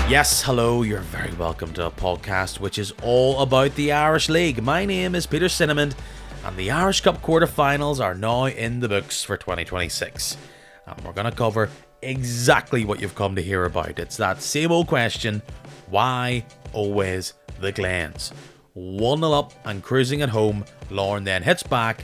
Yes, hello, you're very welcome to a podcast which is all about the Irish League. My name is Peter Cinnamon, and the Irish Cup quarter-finals are now in the books for 2026. And we're going to cover exactly what you've come to hear about. It's that same old question, why always the Glens? 1-0 up and cruising at home, Lauren then hits back,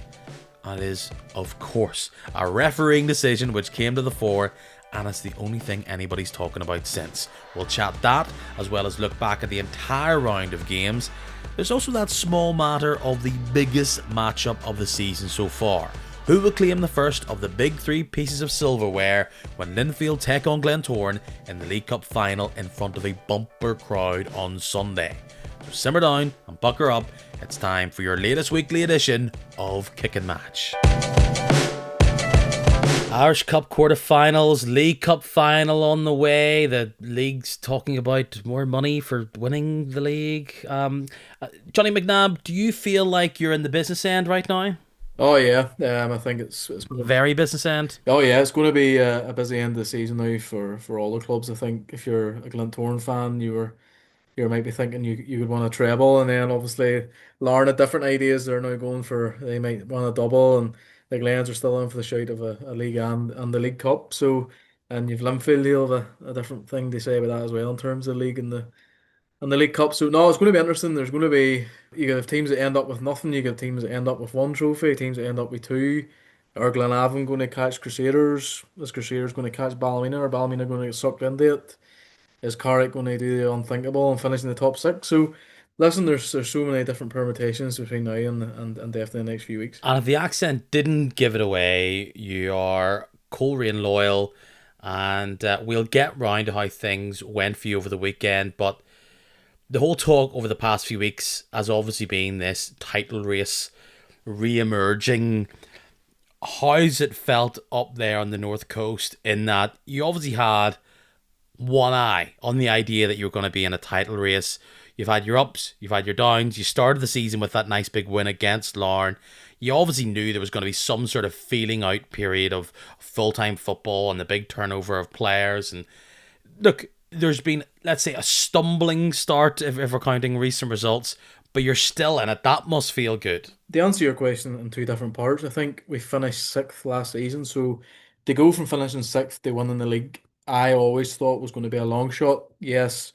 and it is, of course, a refereeing decision which came to the fore, and it's the only thing anybody's talking about since. We'll chat that, as well as look back at the entire round of games. There's also that small matter of the biggest matchup of the season so far. Who will claim the first of the big three pieces of silverware when Linfield take on Glentoran in the League Cup final in front of a bumper crowd on Sunday? So simmer down and bucker up. It's time for your latest weekly edition of Kick and Match. Irish Cup quarter-finals, League Cup final on the way. The league's talking about more money for winning the league. Johnny McNabb, do you feel like you're in the business end right now? Oh yeah, I think it's Very business end. oh yeah, it's going to be a busy end of the season now for all the clubs. I think if you're a Glentoran fan, you might be thinking you would want a treble, and then obviously Larne had different ideas. They're now going for they might want a double, and the Glens are still in for the shout of a league and the League Cup. So, and you've Linfield, you'll have a different thing to say about that as well in terms of the league and the League Cup. So no, it's going to be interesting. There's going to be you have teams that end up with nothing. You get teams that end up with one trophy. Teams that end up with two. Are Glenavon going to catch Crusaders? Is Crusaders going to catch Ballymena? Or Ballymena going to get sucked into it? Is Carrick going to do the unthinkable and finish in the top six? So listen, there's so many different permutations between now and definitely the next few weeks. And if the accent didn't give it away, you are Coleraine loyal, and we'll get round to how things went for you over the weekend. But the whole talk over the past few weeks has obviously been this title race re-emerging. How's it felt up there on the North Coast in that you obviously had one eye on the idea that you were going to be in a title race? You've had your ups, you've had your downs. You started the season with that nice big win against Larne. You obviously knew there was going to be some sort of feeling out period of full-time football and the big turnover of players. And look, there's been, let's say, a stumbling start if we're counting recent results, but you're still in it. That must feel good. To answer your question in two different parts, I think we finished sixth last season. So to go from finishing sixth to winning the league, I always thought was going to be a long shot. Yes,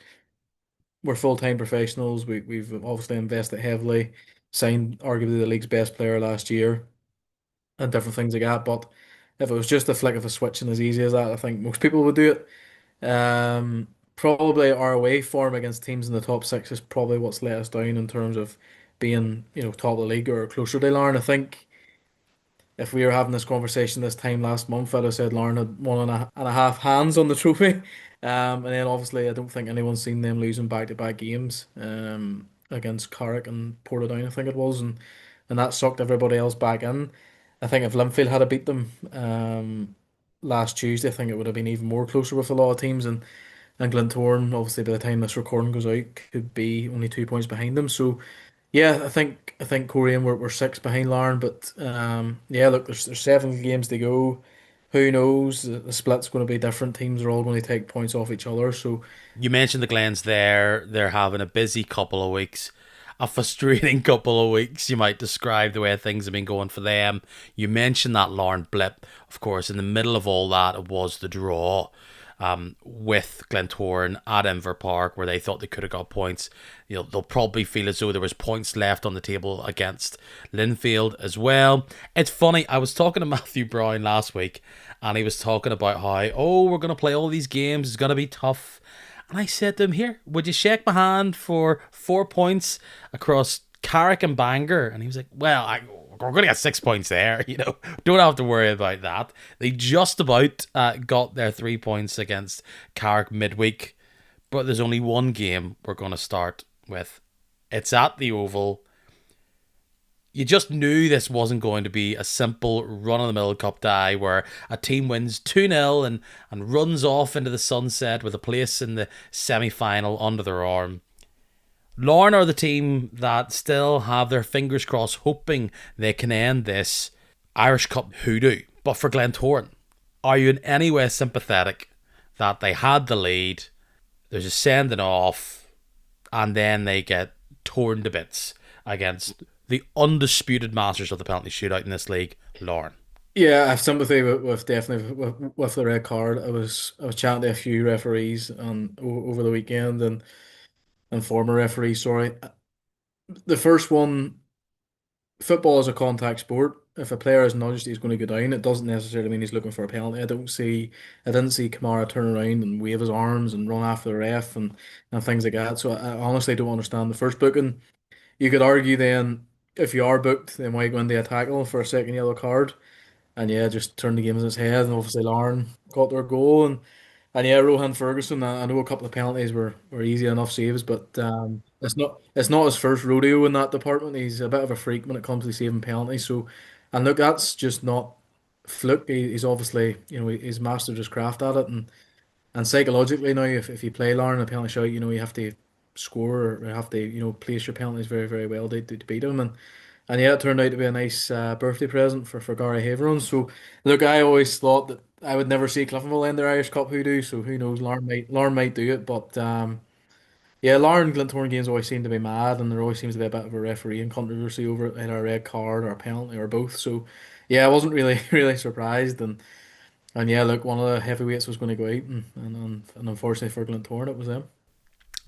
we're full-time professionals. We've obviously invested heavily, signed arguably the league's best player last year, and different things like that. But if it was just a flick of a switch and as easy as that, I think most people would do it. Probably our away form against teams in the top six is probably what's let us down in terms of being, top of the league or closer to Larne. I think if we were having this conversation this time last month, I'd have said Larne had one and a half hands on the trophy. And then obviously I don't think anyone's seen them losing back-to-back games against Carrick and Portadown, I think it was, and that sucked everybody else back in. I think if Linfield had beat them last Tuesday, I think it would have been even more closer with a lot of teams, and Glentoran, obviously by the time this recording goes out, could be only 2 points behind them. So yeah, I think Korean were six behind Larne, but yeah, look, there's 7 games to go. Who knows? The split's going to be different. Teams are all going to take points off each other. So You mentioned the Glens there. They're having a busy couple of weeks. A frustrating couple of weeks, you might describe the way things have been going for them. You mentioned that Larne blip. Of course, in the middle of all that, it was the draw with Glentoran at Inver Park, where they thought they could have got points. They'll probably feel as though there was points left on the table against Linfield as well. It's funny, I was talking to Matthew Brown last week, and he was talking about how, we're going to play all these games, it's going to be tough. And I said to him, here, would you shake my hand for 4 points across Carrick and Bangor? And he was like, well, we're going to get 6 points there, don't have to worry about that. They just about got their 3 points against Carrick midweek, but there's only one game we're going to start with. It's at the Oval. You just knew this wasn't going to be a simple run-of-the-mill cup tie where a team wins 2-0 and runs off into the sunset with a place in the semi-final under their arm. Larne are the team that still have their fingers crossed, hoping they can end this Irish Cup hoodoo. But for Glentoran, are you in any way sympathetic that they had the lead, There's a sending off, and then they get torn to bits against the undisputed masters of the penalty shootout in this league, Lauren. Yeah, I have sympathy with definitely with the red card. I was chatting to a few referees over the weekend and former referees. Sorry, the first one, football is a contact sport. If a player is nudged, he's going to go down. It doesn't necessarily mean he's looking for a penalty. I didn't see Kamara turn around and wave his arms and run after the ref and things like that. So I honestly don't understand the first booking. You could argue then if you are booked, then why go into a tackle for a second yellow card? And yeah, just turned the game in his head. And obviously Lauren got their goal. And yeah, Rohan Ferguson. I know a couple of penalties were easy enough saves, but it's not his first rodeo in that department. He's a bit of a freak when it comes to saving penalties. So, and look, that's just not fluke. He's obviously he's mastered his craft at it, and psychologically now, if you play Lauren in a penalty shot, you have to score or have to place your penalties very very well to beat him. And yeah, it turned out to be a nice birthday present for Gary Haveron. So, look, I always thought that I would never see Cliftonville in their Irish Cup hoodoo. So who knows? Lauren might do it, but yeah, Lauren Glentoran games always seem to be mad, and there always seems to be a bit of a refereeing controversy over it, either a red card or a penalty or both. So, yeah, I wasn't really really surprised, and yeah, look, one of the heavyweights was going to go out, and unfortunately for Glentoran, it was them.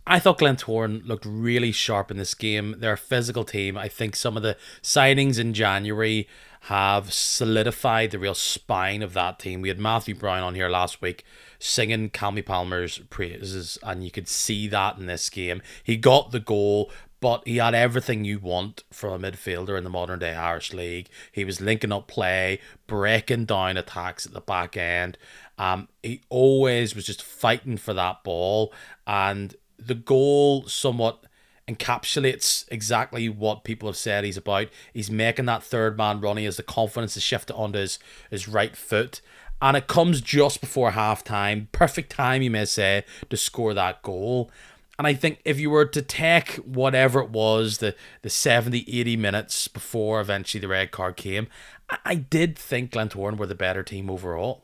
I thought Glentoran looked really sharp in this game. They're a physical team. I think some of the signings in January have solidified the real spine of that team. We had Matthew Brown on here last week singing Cammy Palmer's praises, and you could see that in this game. He got the goal, but he had everything you want from a midfielder in the modern day Irish League. He was linking up play, breaking down attacks at the back end. He always was just fighting for that ball, and the goal somewhat encapsulates exactly what people have said he's about. He's making that third man run. He has the confidence to shift it onto his right foot. And it comes just before half time. Perfect time, you may say, to score that goal. And I think if you were to take whatever it was, the 70, 80 minutes before eventually the red card came, I did think Glentoran were the better team overall.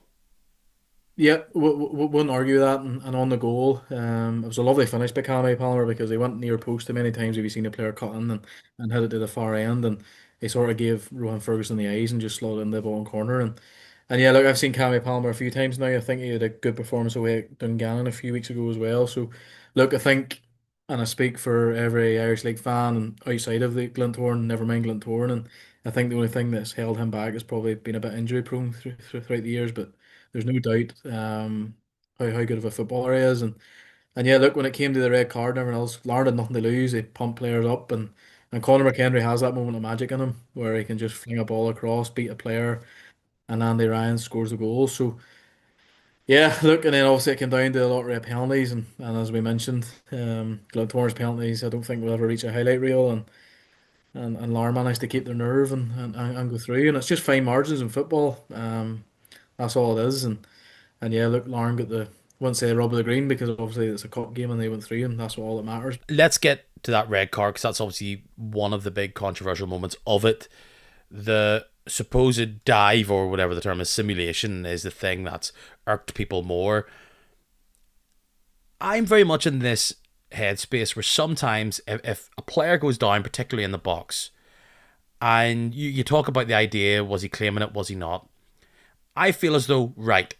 Yeah, wouldn't argue that. And on the goal, it was a lovely finish by Cammy Palmer because he went near post too many times. Have you seen a player cut in and hit it to the far end, and he sort of gave Rohan Ferguson the eyes and just slotted in the ball in corner. And yeah, look, I've seen Cammy Palmer a few times now. I think he had a good performance away at Dungannon a few weeks ago as well. So, look, I think, and I speak for every Irish League fan and outside of the Glentoran, never mind Glentoran, and I think the only thing that's held him back has probably been a bit injury prone throughout the years, but there's no doubt how good of a footballer he is. And yeah, look, when it came to the red card and everyone else, Laird had nothing to lose. He pumped players up, and Conor McHenry has that moment of magic in him where he can just fling a ball across, beat a player, and Andy Ryan scores the goal. So yeah, look, and then obviously it came down to a lot of penalties, and as we mentioned, Glentoran's penalties, I don't think will ever reach a highlight reel, and Lair managed to keep their nerve and go through, and it's just fine margins in football. That's all it is, and yeah, look, Lauren got the wouldn't say rub of the green because obviously it's a cup game and they went through, and that's all that matters. Let's get to that red card because that's obviously one of the big controversial moments of it. The supposed dive or whatever the term is, simulation, is the thing that's irked people more. I'm very much in this headspace where sometimes if a player goes down, particularly in the box, and you talk about the idea, was he claiming it, was he not? I feel as though, right,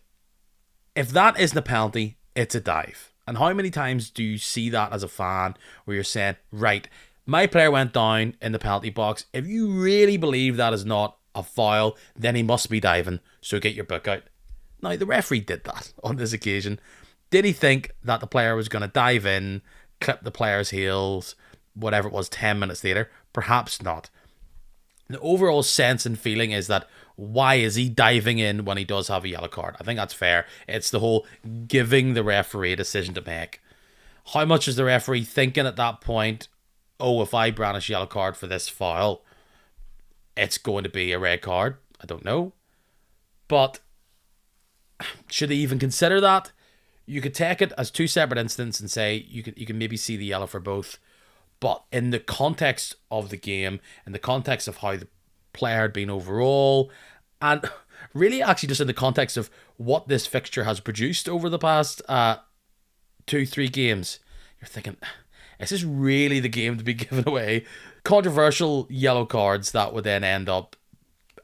if that isn't a penalty, it's a dive. And how many times do you see that as a fan where you're saying, right, my player went down in the penalty box. If you really believe that is not a foul, then he must be diving. So get your book out. Now, the referee did that on this occasion. Did he think that the player was going to dive in, clip the player's heels, whatever it was, 10 minutes later? Perhaps not. The overall sense and feeling is that why is he diving in when he does have a yellow card? I think that's fair. It's the whole giving the referee a decision to make. How much is the referee thinking at that point? Oh, if I brandish a yellow card for this foul, it's going to be a red card. I don't know. But should they even consider that? You could take it as two separate incidents and say you can maybe see the yellow for both. But in the context of the game, in the context of how the player had been overall, and really actually just in the context of what this fixture has produced over the past two, three games, you're thinking, is this really the game to be given away? Controversial yellow cards that would then end up,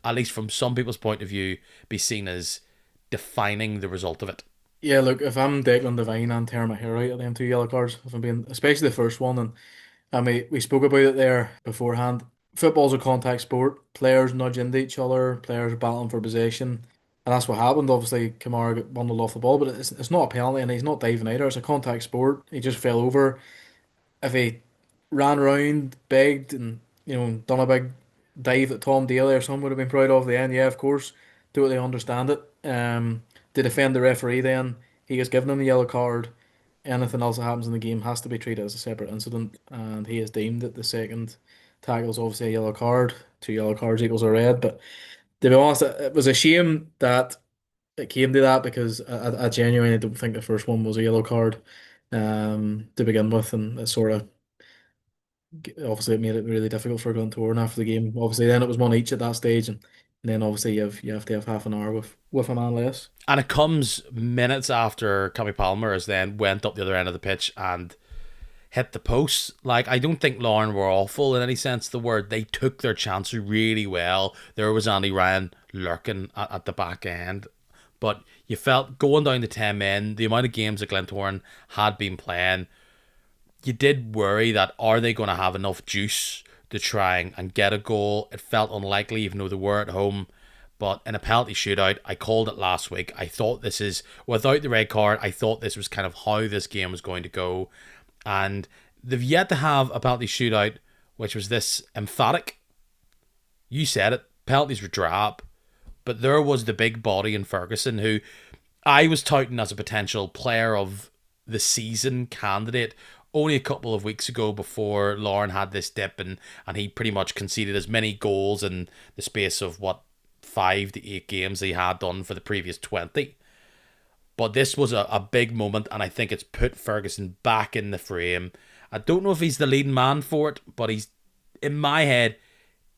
at least from some people's point of view, be seen as defining the result of it. Yeah, look, if I'm Declan Devine, I'm tearing my hair out at them two yellow cards. If I'm being, especially the first one, and we spoke about it there beforehand. Football's a contact sport. Players nudge into each other. Players are battling for possession, and that's what happened. Obviously, Kamara got bundled off the ball, but it's not a penalty, and he's not diving either. It's a contact sport. He just fell over. If he ran around, begged, and done a big dive at Tom Daly or someone would have been proud of the end. Yeah, of course, totally understand it. To defend the referee, then he has given him the yellow card. Anything else that happens in the game has to be treated as a separate incident, and he has deemed that the second tackle is obviously a yellow card. Two yellow cards equals a red. But to be honest, it was a shame that it came to that because I genuinely don't think the first one was a yellow card to begin with, and it sort of obviously it made it really difficult for Glentoran after the game. Obviously, then it was one each at that stage, and then obviously you have to have half an hour with a man less. And it comes minutes after Cammy Palmer has then went up the other end of the pitch and hit the post. Like, I don't think Lauren were awful in any sense of the word. They took their chances really well. There was Andy Ryan lurking at the back end. But you felt going down to 10 men, the amount of games that Glentoran had been playing, you did worry that are they going to have enough juice to try and get a goal? It felt unlikely, even though they were at home. But in a penalty shootout, I called it last week. I thought this is, without the red card, I thought this was kind of how this game was going to go. And they've yet to have a penalty shootout which was this emphatic. You said it, penalties were drab. But there was the big body in Ferguson who I was touting as a potential player of the season candidate only a couple of weeks ago before Lauren had this dip and he pretty much conceded as many goals in the space of what 5 to 8 games he had done for the previous 20. But this was a big moment, and I think it's put Ferguson back in the frame. I don't know if he's the leading man for it, but he's, in my head,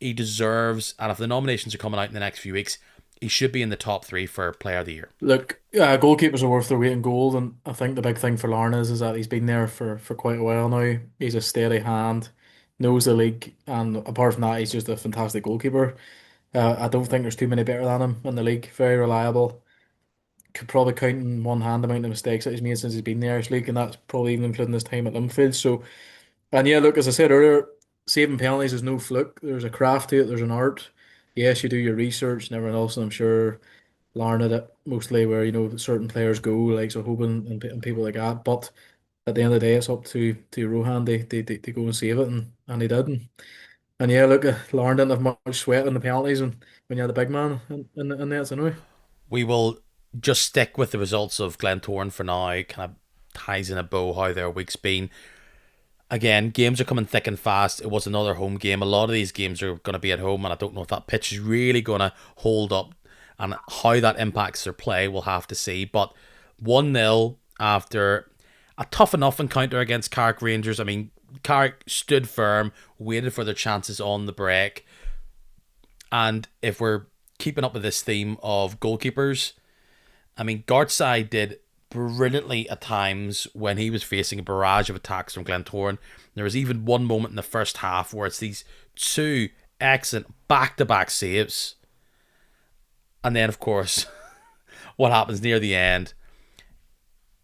he deserves, and if the nominations are coming out in the next few weeks, he should be in the top 3 for Player of the Year. Look, goalkeepers are worth their weight in gold, and I think the big thing for Larne is that he's been there for quite a while now. He's a steady hand, knows the league, and apart from that, he's just a fantastic goalkeeper. I don't think there's too many better than him in the league. Very reliable. Could probably count in one hand the amount of mistakes that he's made since he's been in the Irish League, and that's probably even including his time at Linfield. So, and yeah, look, as I said earlier, saving penalties is no fluke. There's a craft to it. There's an art. Yes, you do your research and everything else, and I'm sure Larn at it mostly where certain players go, like so Hoban and people like that. But at the end of the day, it's up to Rohan to go and save it, and he did. And yeah, look, Larn didn't have much sweat in the penalties, and when you had a big man in nets anyway. We will just stick with the results of Glentoran for now. Kind of ties in a bow how their week's been. Again, games are coming thick and fast. It was another home game. A lot of these games are going to be at home, and I don't know if that pitch is really going to hold up, and how that impacts their play, we'll have to see. But 1-0 after a tough enough encounter against Carrick Rangers. I mean, Carrick stood firm, waited for their chances on the break. And if we're keeping up with this theme of goalkeepers, I mean, Gartside did brilliantly at times when he was facing a barrage of attacks from Glentoran. There was even one moment in the first half where it's these two excellent back-to-back saves. And then, of course, what happens near the end,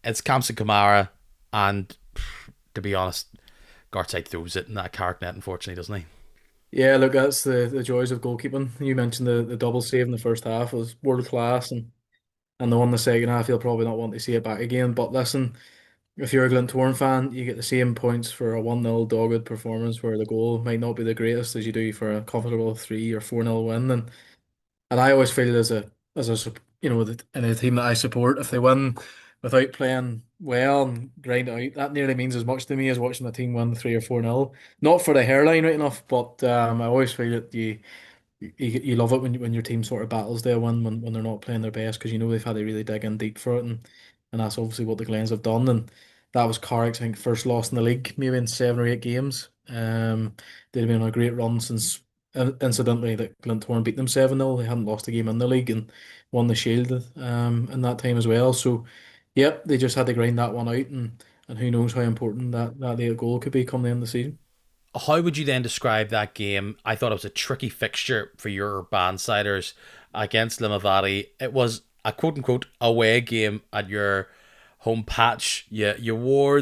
it's Kamsa Kamara, and to be honest, Gartside throws it in that Carrick net, unfortunately, doesn't he? Yeah, look, that's the joys of goalkeeping. You mentioned the double save in the first half was world class, and the one in the second half you'll probably not want to see it back again. But listen, if you're a Glentoran fan, you get the same points for a 1-0 dogged performance where the goal might not be the greatest as you do for a comfortable 3 or 4-0 win. And I always feel in a team that I support, if they win without playing well and grind it out, that nearly means as much to me as watching the team win 3 or 4-0. Not for the hairline, right enough, but I always feel that you love it when your team sort of battles their win when they're not playing their best because you know they've had to really dig in deep for it, and that's obviously what the Glens have done. And that was Carrick's, I think, first loss in the league, maybe in 7 or 8 games. They'd been on a great run since incidentally that Glentoran beat them 7-0. They hadn't lost a game in the league and won the Shield in that time as well. So yep, they just had to grind that one out, and and who knows how important that late goal could be come the end of the season. How would you then describe that game? I thought it was a tricky fixture for your bandsiders against Limavady. It was a quote unquote away game at your home patch. You wore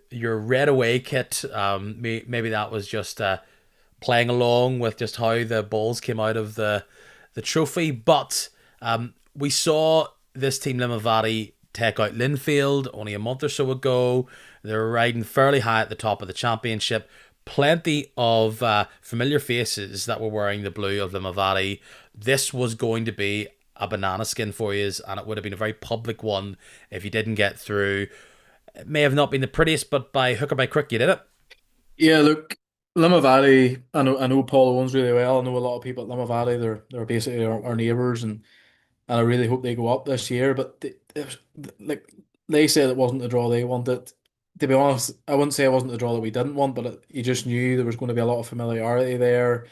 your red away kit. Maybe that was just playing along with just how the balls came out of the trophy. But we saw this team Limavady take out Linfield only a month or so ago. They were riding fairly high at the top of the championship. Plenty of familiar faces that were wearing the blue of Limavady. This was going to be a banana skin for you, and it would have been a very public one if you didn't get through. It may have not been the prettiest, but by hook or by crook, you did it. Yeah, look, Lima Valley, I know Paul Owens really well. I know a lot of people at Lima Valley. They're basically our neighbours, and I really hope they go up this year. But like they said, it wasn't the draw they wanted. To be honest, I wouldn't say it wasn't the draw that we didn't want, but you just knew there was going to be a lot of familiarity there.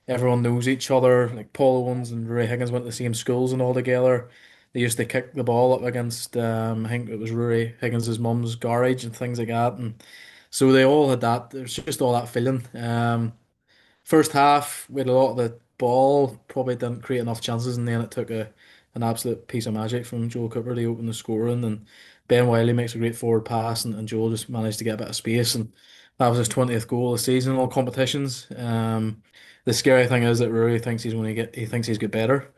Everyone knows each other. Like Paul Owens and Rory Higgins went to the same schools and all together. They used to kick the ball up against, I think it was Rory Higgins' mum's garage and things like that. And so they all had that. There's just all that feeling. First half, we had a lot of the ball, probably didn't create enough chances, and then it took an absolute piece of magic from Joel Cooper to open the scoring. And Ben Wiley makes a great forward pass, and Joel just managed to get a bit of space. And that was his 20th goal of the season in all competitions. The scary thing is that Rory thinks he thinks he's got better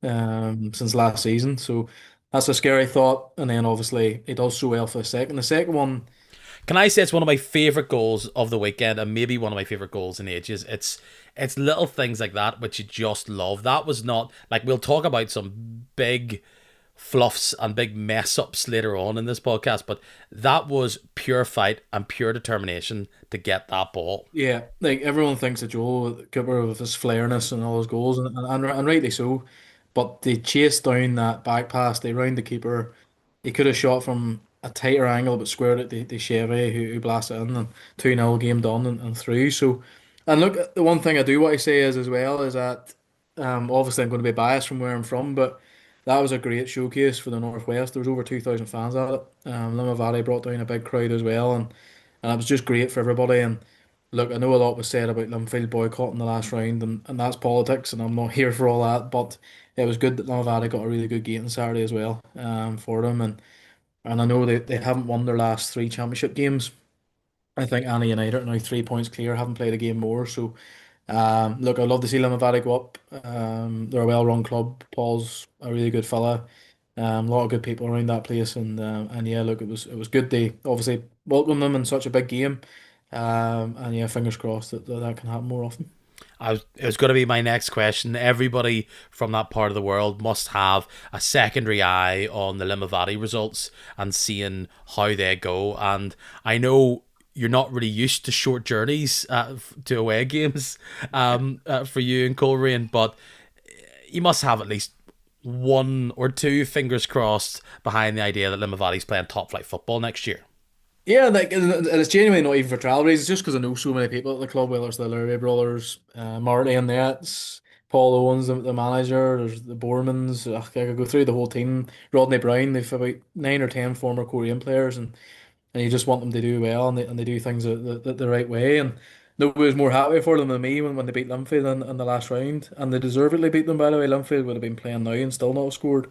since last season. So that's a scary thought. And then obviously he does so well for the second. The second one, Can I say it's one of my favorite goals of the weekend, and maybe one of my favorite goals in ages? It's little things like that which you just love. That was not like we'll talk about some big fluffs and big mess ups later on in this podcast, but that was pure fight and pure determination to get that ball. yeah, like everyone thinks that Joel Cooper with his flairness and all his goals, and rightly so. But they chased down that back pass, they round the keeper. He could have shot from a tighter angle, but squared it to Chevy, who blasted in, and 2-0 game done and through. So, and look, the one thing I do want to say is as well is that obviously I'm going to be biased from where I'm from, but that was a great showcase for the Northwest. There was over 2,000 fans at it. Limavady brought down a big crowd as well, and it was just great for everybody. And look, I know a lot was said about Linfield boycotting the last round, and that's politics, and I'm not here for all that. But it was good that Limavady got a really good gate on Saturday as well, for them. And I know they haven't won their last three championship games. I think Anna United are now 3 points clear, haven't played a game more. So, look, I'd love to see Limavady go up. They're a well-run club. Paul's a really good fella. A lot of good people around that place, and yeah, look, it was good. They obviously welcome them in such a big game, and yeah, fingers crossed that can happen more often. It was going to be my next question. Everybody from that part of the world must have a secondary eye on the Limavady results and seeing how they go. And I know you're not really used to short journeys to away games for you and Coleraine, but you must have at least one or two fingers crossed behind the idea that Limavady's playing top flight football next year. Yeah, like, and it's genuinely not even for travel reasons, just because I know so many people at the club, whether it's the Lurvey brothers, Marty and Nets, Paul Owens, the manager, there's the Bormans. Ugh, I could go through the whole team. Rodney Brown, they've about 9 or 10 former Korean players, and you just want them to do well, and they do things the right way. And nobody was more happy for them than me when they beat Linfield in the last round, and they deservedly beat them, by the way. Linfield would have been playing now and still not have scored.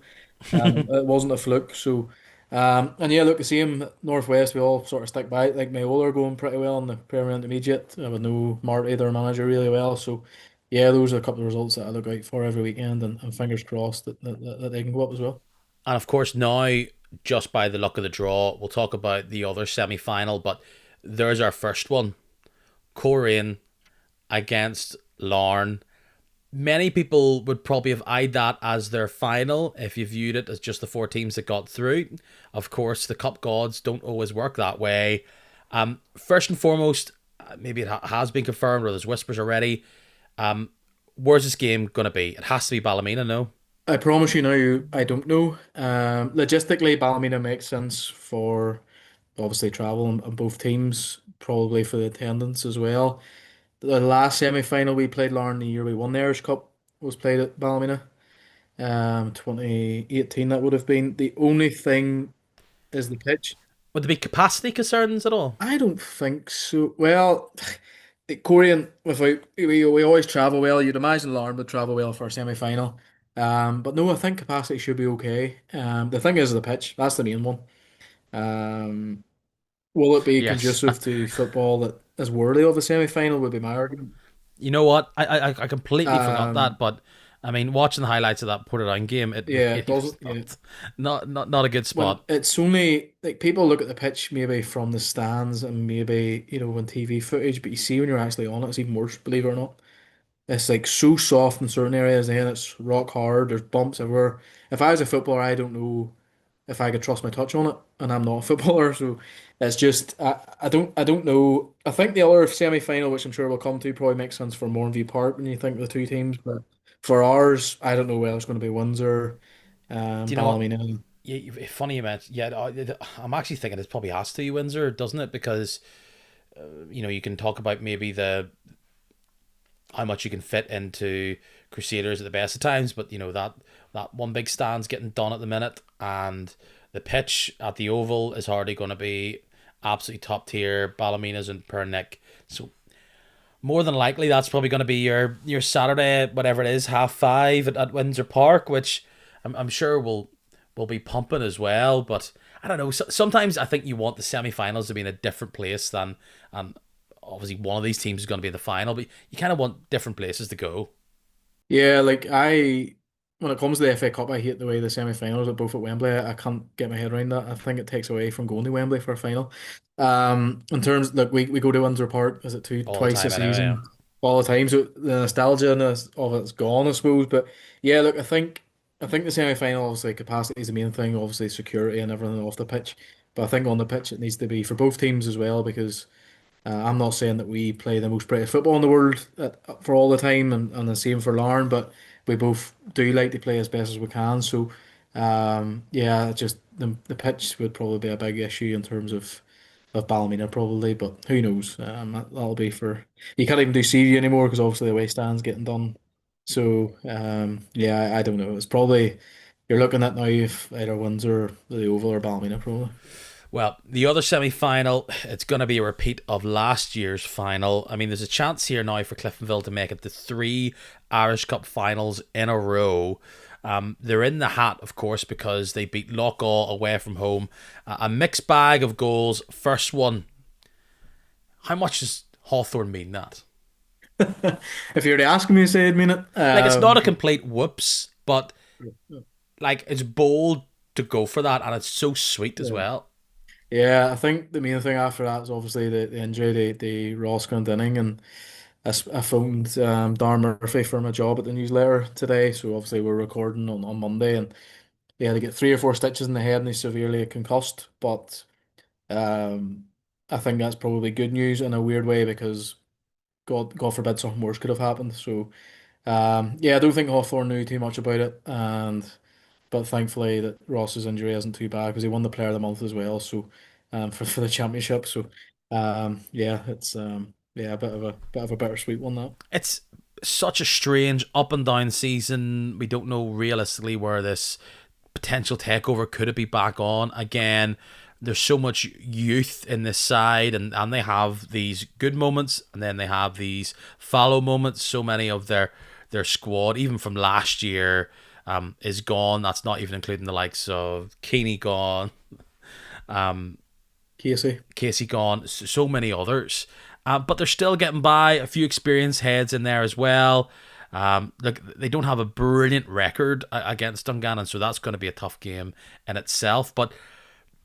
It wasn't a fluke. So, and yeah, look, the same Northwest, we all sort of stick by it. Like Mayola are going pretty well in the Premier Intermediate. I would know Marty, their manager, really well. So, yeah, those are a couple of results that I look out for every weekend, and fingers crossed that they can go up as well. And of course, now, just by the luck of the draw, we'll talk about the other semi final, but there's our first one. Coleraine against Larne. Many people would probably have eyed that as their final if you viewed it as just the four teams that got through. Of course, the cup gods don't always work that way. First and foremost, maybe it has been confirmed or there's whispers already. Um, where's this game going to be? It has to be Ballymena, no? I promise you now, I don't know. Logistically, Ballymena makes sense for obviously travel on both teams, probably for the attendance as well. The last semi-final we played, Larne, the year we won the Irish Cup, was played at Ballymena. 2018 that would have been. The only thing is the pitch. Would there be capacity concerns at all? I don't think so. Well, Korean, without we always travel well. You'd imagine Lauren would travel well for a semi-final. But no, I think capacity should be okay. The thing is the pitch. That's the main one. Um, will it be Yes. conducive to football that is worthy of a semi-final would be my argument. You know what? I completely forgot that, Um, but I mean, watching the highlights of that Portadown game, it yeah, it really was doesn't. Yeah, not a good when spot. it's only like people look at the pitch maybe from the stands and maybe on TV footage, but you see when you're actually on it, it's even worse. Believe it or not. It's like so soft in certain areas, and it's rock hard. There's bumps everywhere. If I was a footballer, I don't know if I could trust my touch on it, and I'm not a footballer, so it's just I don't know. I think the other semi-final, which I'm sure we'll come to, probably makes sense for Mornview Park when you think of the two teams, but for ours, I don't know whether it's going to be Windsor, Do you know what? Ballymena. Yeah, funny you mentioned. Yeah, I'm actually thinking it probably has to be Windsor, doesn't it? Because you can talk about maybe the how much you can fit into Crusaders at the best of times, but that one big stand's getting done at the minute, and the pitch at the Oval is hardly going to be absolutely top tier. Ballymena's and Pernick, so more than likely that's probably going to be your Saturday, whatever it is, 5:30 at Windsor Park, which I'm sure will be pumping as well. But I don't know. Sometimes I think you want the semi-finals to be in a different place than obviously one of these teams is going to be in the final, but you kind of want different places to go. Yeah, like when it comes to the FA Cup, I hate the way the semi-finals are both at Wembley. I can't get my head around that. I think it takes away from going to Wembley for a final. In terms, like we go to Windsor Park, is it All the twice a time anyway. Yeah. season, all the time. So the nostalgia of it's gone, I suppose. But yeah, look, I think the semi-final, obviously capacity is the main thing, obviously security and everything off the pitch. But I think on the pitch it needs to be for both teams as well because. I'm not saying that we play the most pretty football in the world for all the time, and the same for Lauren, but we both do like to play as best as we can. So, yeah, just the pitch would probably be a big issue in terms of Ballymena probably, but who knows? That'll be for you can't even do CV anymore because obviously the away stand's getting done. So, yeah, I don't know. It's probably you're looking at now if either Windsor, the Oval, or Ballymena probably. Well, the other semi final, it's going to be a repeat of last year's final. I mean, there's a chance here now for Cliftonville to make it to three Irish Cup finals in a row. They're in the hat, of course, because they beat Loughgall away from home. A mixed bag of goals. First one, how much does Hawthorn mean that? If you were to ask me to say it, mean it. Like, it's not a complete whoops, but Yeah. like, it's bold to go for that, and it's so sweet as Yeah. well. Yeah, I think the main thing after that is obviously the injury to Ross Glendinning, and I phoned Darren Murphy for my job at the newsletter today. So obviously we're recording on Monday, and he had to get 3 or 4 stitches in the head, and he's severely concussed. But um, I think that's probably good news in a weird way because God forbid something worse could have happened. So yeah, I don't think Hawthorne knew too much about it, and but thankfully that Ross's injury isn't too bad because he won the Player of the Month as well. So for the championship, so yeah, it's yeah a bit of a bittersweet one that. It's such a strange up and down season. We don't know realistically where this potential takeover could it be back on again. There's so much youth in this side, and they have these good moments, and then they have these fallow moments. So many of their squad, even from last year, is gone. That's not even including the likes of Keeney gone, Casey. Casey gone, so many others. But they're still getting by. A few experienced heads in there as well. Look, they don't have a brilliant record against Dungannon, so that's going to be a tough game in itself. But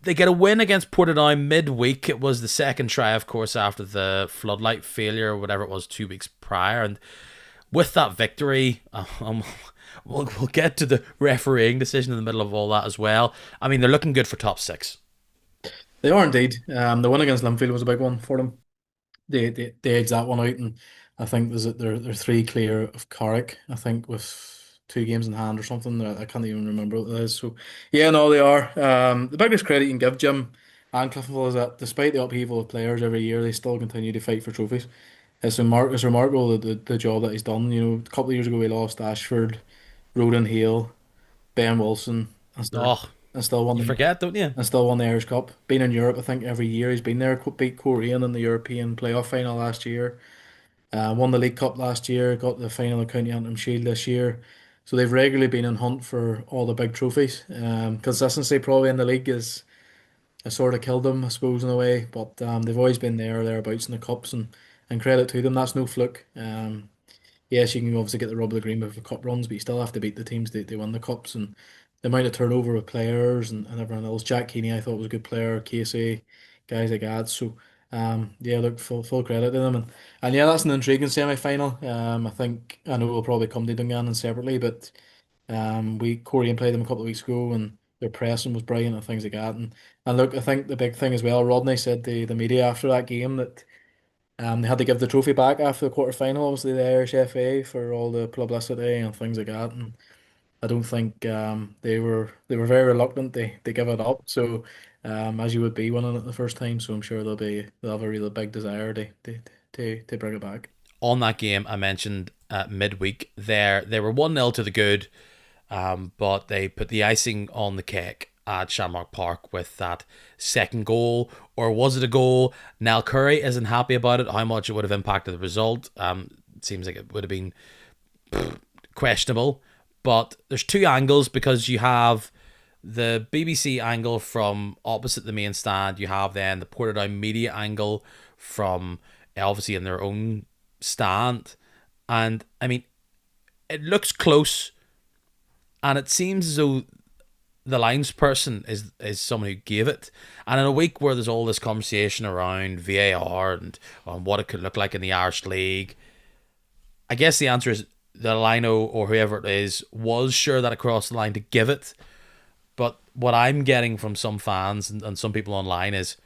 they get a win against Portadown midweek. It was the second try, of course, after the floodlight failure or whatever it was 2 weeks prior. And with that victory, we'll get to the refereeing decision in the middle of all that as well. I mean, they're looking good for top six. They are indeed. The win against Linfield was a big one for them. They edged that one out, and I think they're three clear of Carrick. I think with 2 games in hand or something. I can't even remember what it is. So yeah, no, they are. The biggest credit you can give Jim and Cliftonville is that despite the upheaval of players every year, they still continue to fight for trophies. It's remarkable the job that he's done. A couple of years ago we lost Ashford, Roden Hale, Ben Wilson. That's Oh, it. and still won You the forget, don't you? Irish Cup. Been in Europe, I think every year he's been there. Beat Korean in the European playoff final last year. Won the League Cup last year. Got the final of County Antrim Shield this year. So they've regularly been in hunt for all the big trophies. Consistency probably in the league is has sort of killed them, I suppose, in a way. But they've always been there or thereabouts in the cups, and credit to them. That's no fluke. Yes, you can obviously get the rub of the green with the cup runs, but you still have to beat the teams that win the cups. And the amount of turnover with players and everyone else. Jack Keeney, I thought was a good player. Casey, guys like that. So, yeah, look, full credit to them. And yeah, that's an intriguing semi final. I think I know we'll probably come to Dungannon separately, but we Korean played them a couple of weeks ago, and their pressing was brilliant and things like that. And look, I think the big thing as well. Rodney said to the media after that game that. They had to give the trophy back after the quarter final, obviously the Irish FA for all the publicity and things like that. And I don't think they were very reluctant to give it up. So as you would be winning it the first time, so I'm sure they'll have a really big desire to bring it back. On that game, I mentioned midweek there, they were 1-0 to the good, but they put the icing on the cake at Shamrock Park with that second goal. Or was it a goal? Nell Curry isn't happy about it, how much it would have impacted the result. It seems like it would have been questionable. But there's two angles, because you have the BBC angle from opposite the main stand. You have then the Portadown media angle from obviously in their own stand. And I mean, it looks close, and it seems as though the lines person is someone who gave it. And in a week where there's all this conversation around VAR and on what it could look like in the Irish League, I guess the answer is the Lino or whoever it is was sure that it crossed the line to give it. But what I'm getting from some fans and some people online is,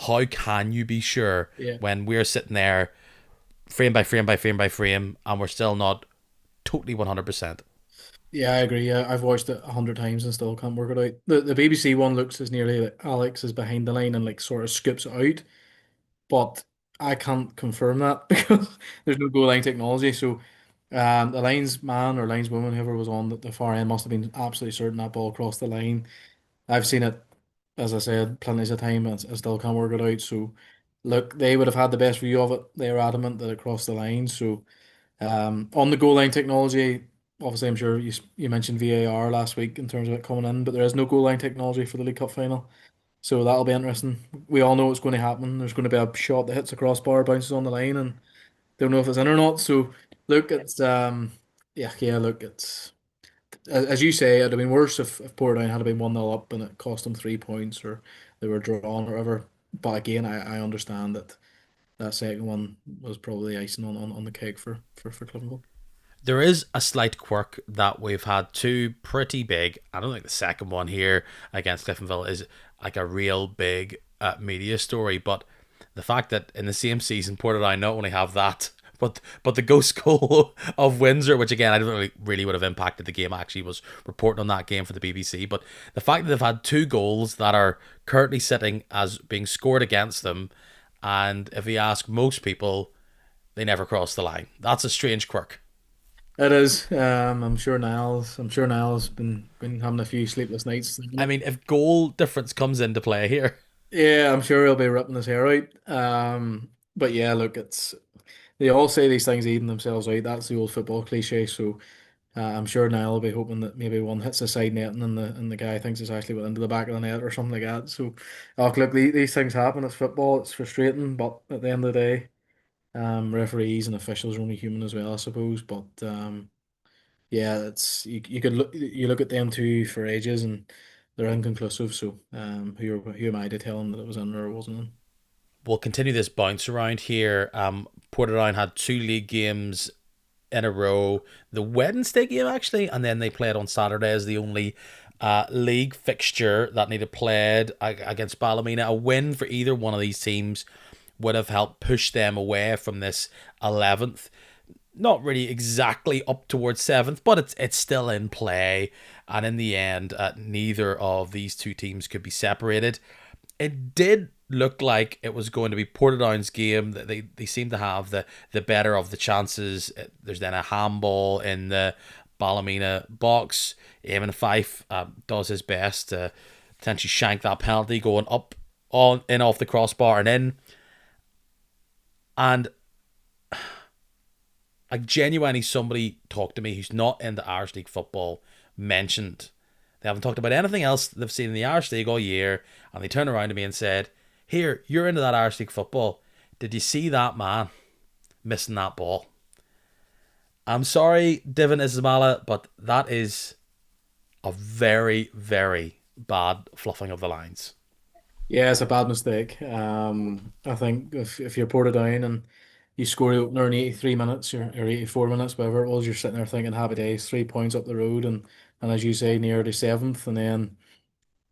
how can you be sure Yeah. when we're sitting there frame by frame by frame by frame and we're still not totally 100%? Yeah, I agree. Yeah, I've watched it 100 times and still can't work it out. The BBC one looks as nearly like Alex is behind the line and like sort of scoops it out, but I can't confirm that because there's no goal line technology. So the linesman or lineswoman, whoever was on the far end, must have been absolutely certain that ball crossed the line. I've seen it, as I said, plenty of time, and I still can't work it out. So look, they would have had the best view of it. They were adamant that it crossed the line. So on the goal line technology, obviously, I'm sure you mentioned VAR last week in terms of it coming in, but there is no goal line technology for the League Cup final. So that'll be interesting. We all know what's going to happen. There's going to be a shot that hits a crossbar, bounces on the line, and don't know if it's in or not. So look, it's yeah, look, it's as you say, it'd have been worse if Portadown had been 1-0 up and it cost them 3 points or they were drawn or whatever. But again, I understand that that second one was probably icing on the cake for Cliftonville. There is a slight quirk that we've had two pretty big. I don't think the second one here against Cliftonville is like a real big media story, but the fact that in the same season, Portadown not only have that, but the ghost goal of Windsor, which again I don't really would have impacted the game. I actually was reporting on that game for the BBC, but the fact that they've had two goals that are currently sitting as being scored against them, and if you ask most people, they never cross the line. That's a strange quirk. It is. I'm sure Niall's been having a few sleepless nights thinking I it. mean, if goal difference comes into play here, Yeah, I'm sure he'll be ripping his hair out. But yeah, look, it's they all say these things even themselves out. That's the old football cliche. So I'm sure Niall will be hoping that maybe one hits the side net and the guy thinks it's actually went into the back of the net or something like that. So, oh, look, these things happen. It's football. It's frustrating, but at the end of the day, referees and officials are only human as well, I suppose. But yeah, it's you look at them two for ages and they're inconclusive. So who am I to tell them that it was in or it wasn't in? we'll continue this bounce around here. Portadown had two league games in a row. The Wednesday game, actually, and then they played on Saturday as the only league fixture that needed played against Ballymena. A win for either one of these teams would have helped push them away from this 11th. Not really exactly up towards 7th, but it's still in play. And in the end, neither of these two teams could be separated. It did look like it was going to be Portadown's game. They seem to have the better of the chances. There's then a handball in the Ballymena box. Eamon Fife does his best to potentially shank that penalty going up on in off the crossbar and in. And like genuinely, somebody talked to me who's not into Irish League football mentioned they haven't talked about anything else they've seen in the Irish League all year, and they turned around to me and said, "Here, you're into that Irish League football. Did you see that man missing that ball?" I'm sorry, Divin Ismaila, but that is a very, very bad fluffing of the lines. Yeah, it's a bad mistake. I think if you're Portadown and you score the opener in 83 minutes or 84 minutes, whatever it was, you're sitting there thinking happy days, 3 points up the road, and as you say, near the seventh, and then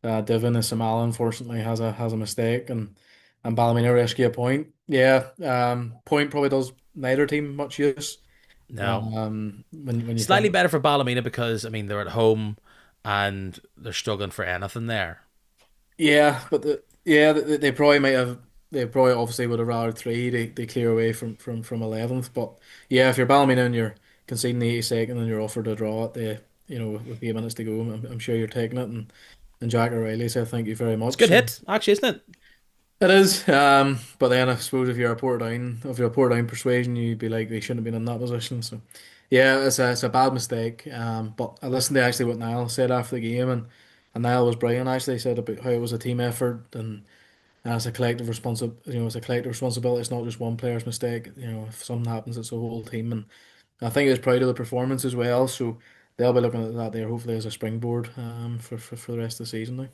Divin Ismail unfortunately has a mistake, and Ballymena rescue a point. Yeah, point probably does neither team much use. No. When you Slightly think. better for Ballymena because, I mean, they're at home and they're struggling for anything there. Yeah, but they probably might have they probably obviously would have rather three they clear away from 11th. But yeah, if you're Ballymena and you're conceding the 82nd and you're offered a draw at the with 8 minutes to go, I'm sure you're taking it, and Jack O'Reilly said thank you very It's a good much. And hit, actually, isn't it? it is, but then I suppose if you're a Portadown persuasion, you'd be like they shouldn't have been in that position. So yeah, it's a bad mistake. But I listened to actually what Niall said after the game, and Niall was brilliant. Actually, he said about how it was a team effort and it's a collective it's a collective responsibility. It's not just one player's mistake. If something happens, it's a whole team. And I think he was proud of the performance as well. So they'll be looking at that there hopefully as a springboard for the rest of the season now.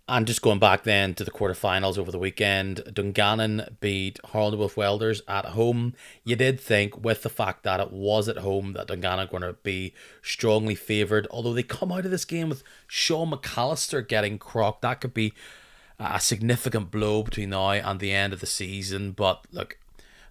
And just going back then to the quarterfinals over the weekend, Dungannon beat Harland Wolf Welders at home. You did think, with the fact that it was at home, that Dungannon were going to be strongly favoured. Although they come out of this game with Sean McAllister getting crocked, that could be a significant blow between now and the end of the season. But look,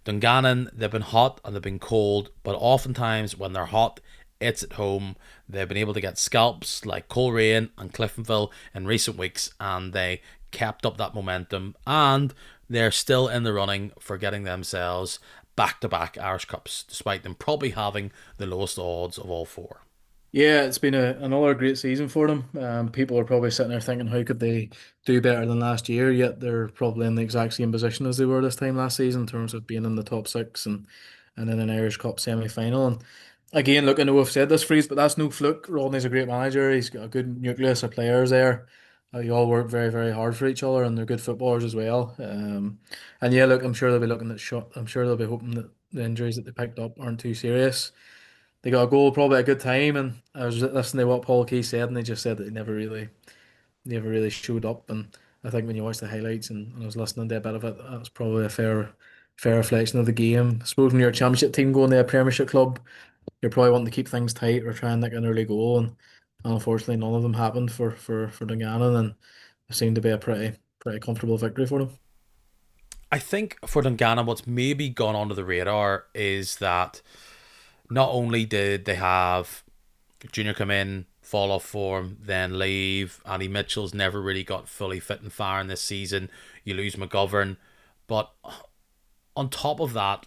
Dungannon, they've been hot and they've been cold, but oftentimes when they're hot, it's at home. They've been able to get scalps like Coleraine and Cliftonville in recent weeks, and they kept up that momentum, and they're still in the running for getting themselves back-to-back Irish Cups, despite them probably having the lowest odds of all four. Yeah, it's been another great season for them. People are probably sitting there thinking, how could they do better than last year? Yet they're probably in the exact same position as they were this time last season in terms of being in the top six and in an Irish Cup semi-final. And again, look, I know we've said this phrase, but that's no fluke. Rodney's a great manager. He's got a good nucleus of players there. They all work very, very hard for each other, and they're good footballers as well. And yeah, look, I'm sure they'll be looking at shot. I'm sure they'll be hoping that the injuries that they picked up aren't too serious. They got a goal probably at a good time, and I was listening to what Paul Key said, and they just said that he never really showed up. And I think when you watch the highlights and I was listening to a bit of it, that was probably a fair reflection of the game. I suppose when you're a championship team going to a Premiership club, you're probably wanting to keep things tight or try and nick an early goal, and unfortunately none of them happened for Dungannon, and it seemed to be a pretty comfortable victory for them. I think for Dungannon, what's maybe gone under the radar is that not only did they have Junior come in, fall off form, then leave. Andy Mitchell's never really got fully fit and firing this season. You lose McGovern. But on top of that,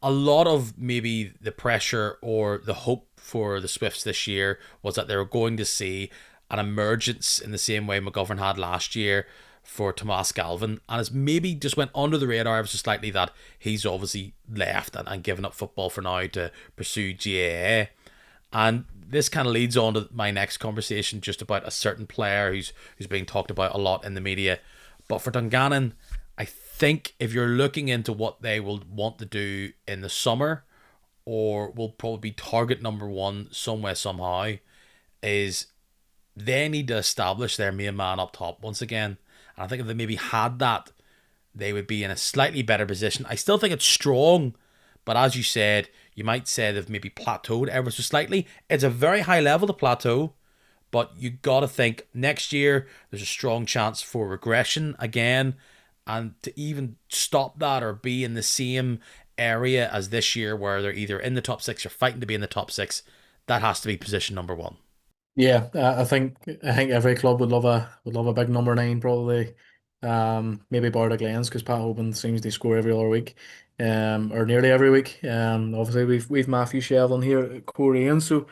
a lot of maybe the pressure or the hope for the Swifts this year was that they were going to see an emergence in the same way McGovern had last year for Tomas Galvin, and it's maybe just went under the radar ever so slightly that he's obviously left and given up football for now to pursue GAA. And this kind of leads on to my next conversation just about a certain player who's being talked about a lot in the media. But for Dungannon, I think if you're looking into what they will want to do in the summer, or will probably be target number one somewhere somehow, is they need to establish their main man up top once again. And I think if they maybe had that, they would be in a slightly better position. I still think it's strong, but as you said, you might say they've maybe plateaued ever so slightly. It's a very high level to plateau, but you got to think next year there's a strong chance for regression again, and to even stop that or be in the same area as this year where they're either in the top six or fighting to be in the top six, that has to be position number one. Yeah, I think every club would love a big number nine probably. Maybe bar the Glens because Pat Hoban seems to score every other week, or nearly every week. Obviously we've Matthew Shevlin here at Korean, so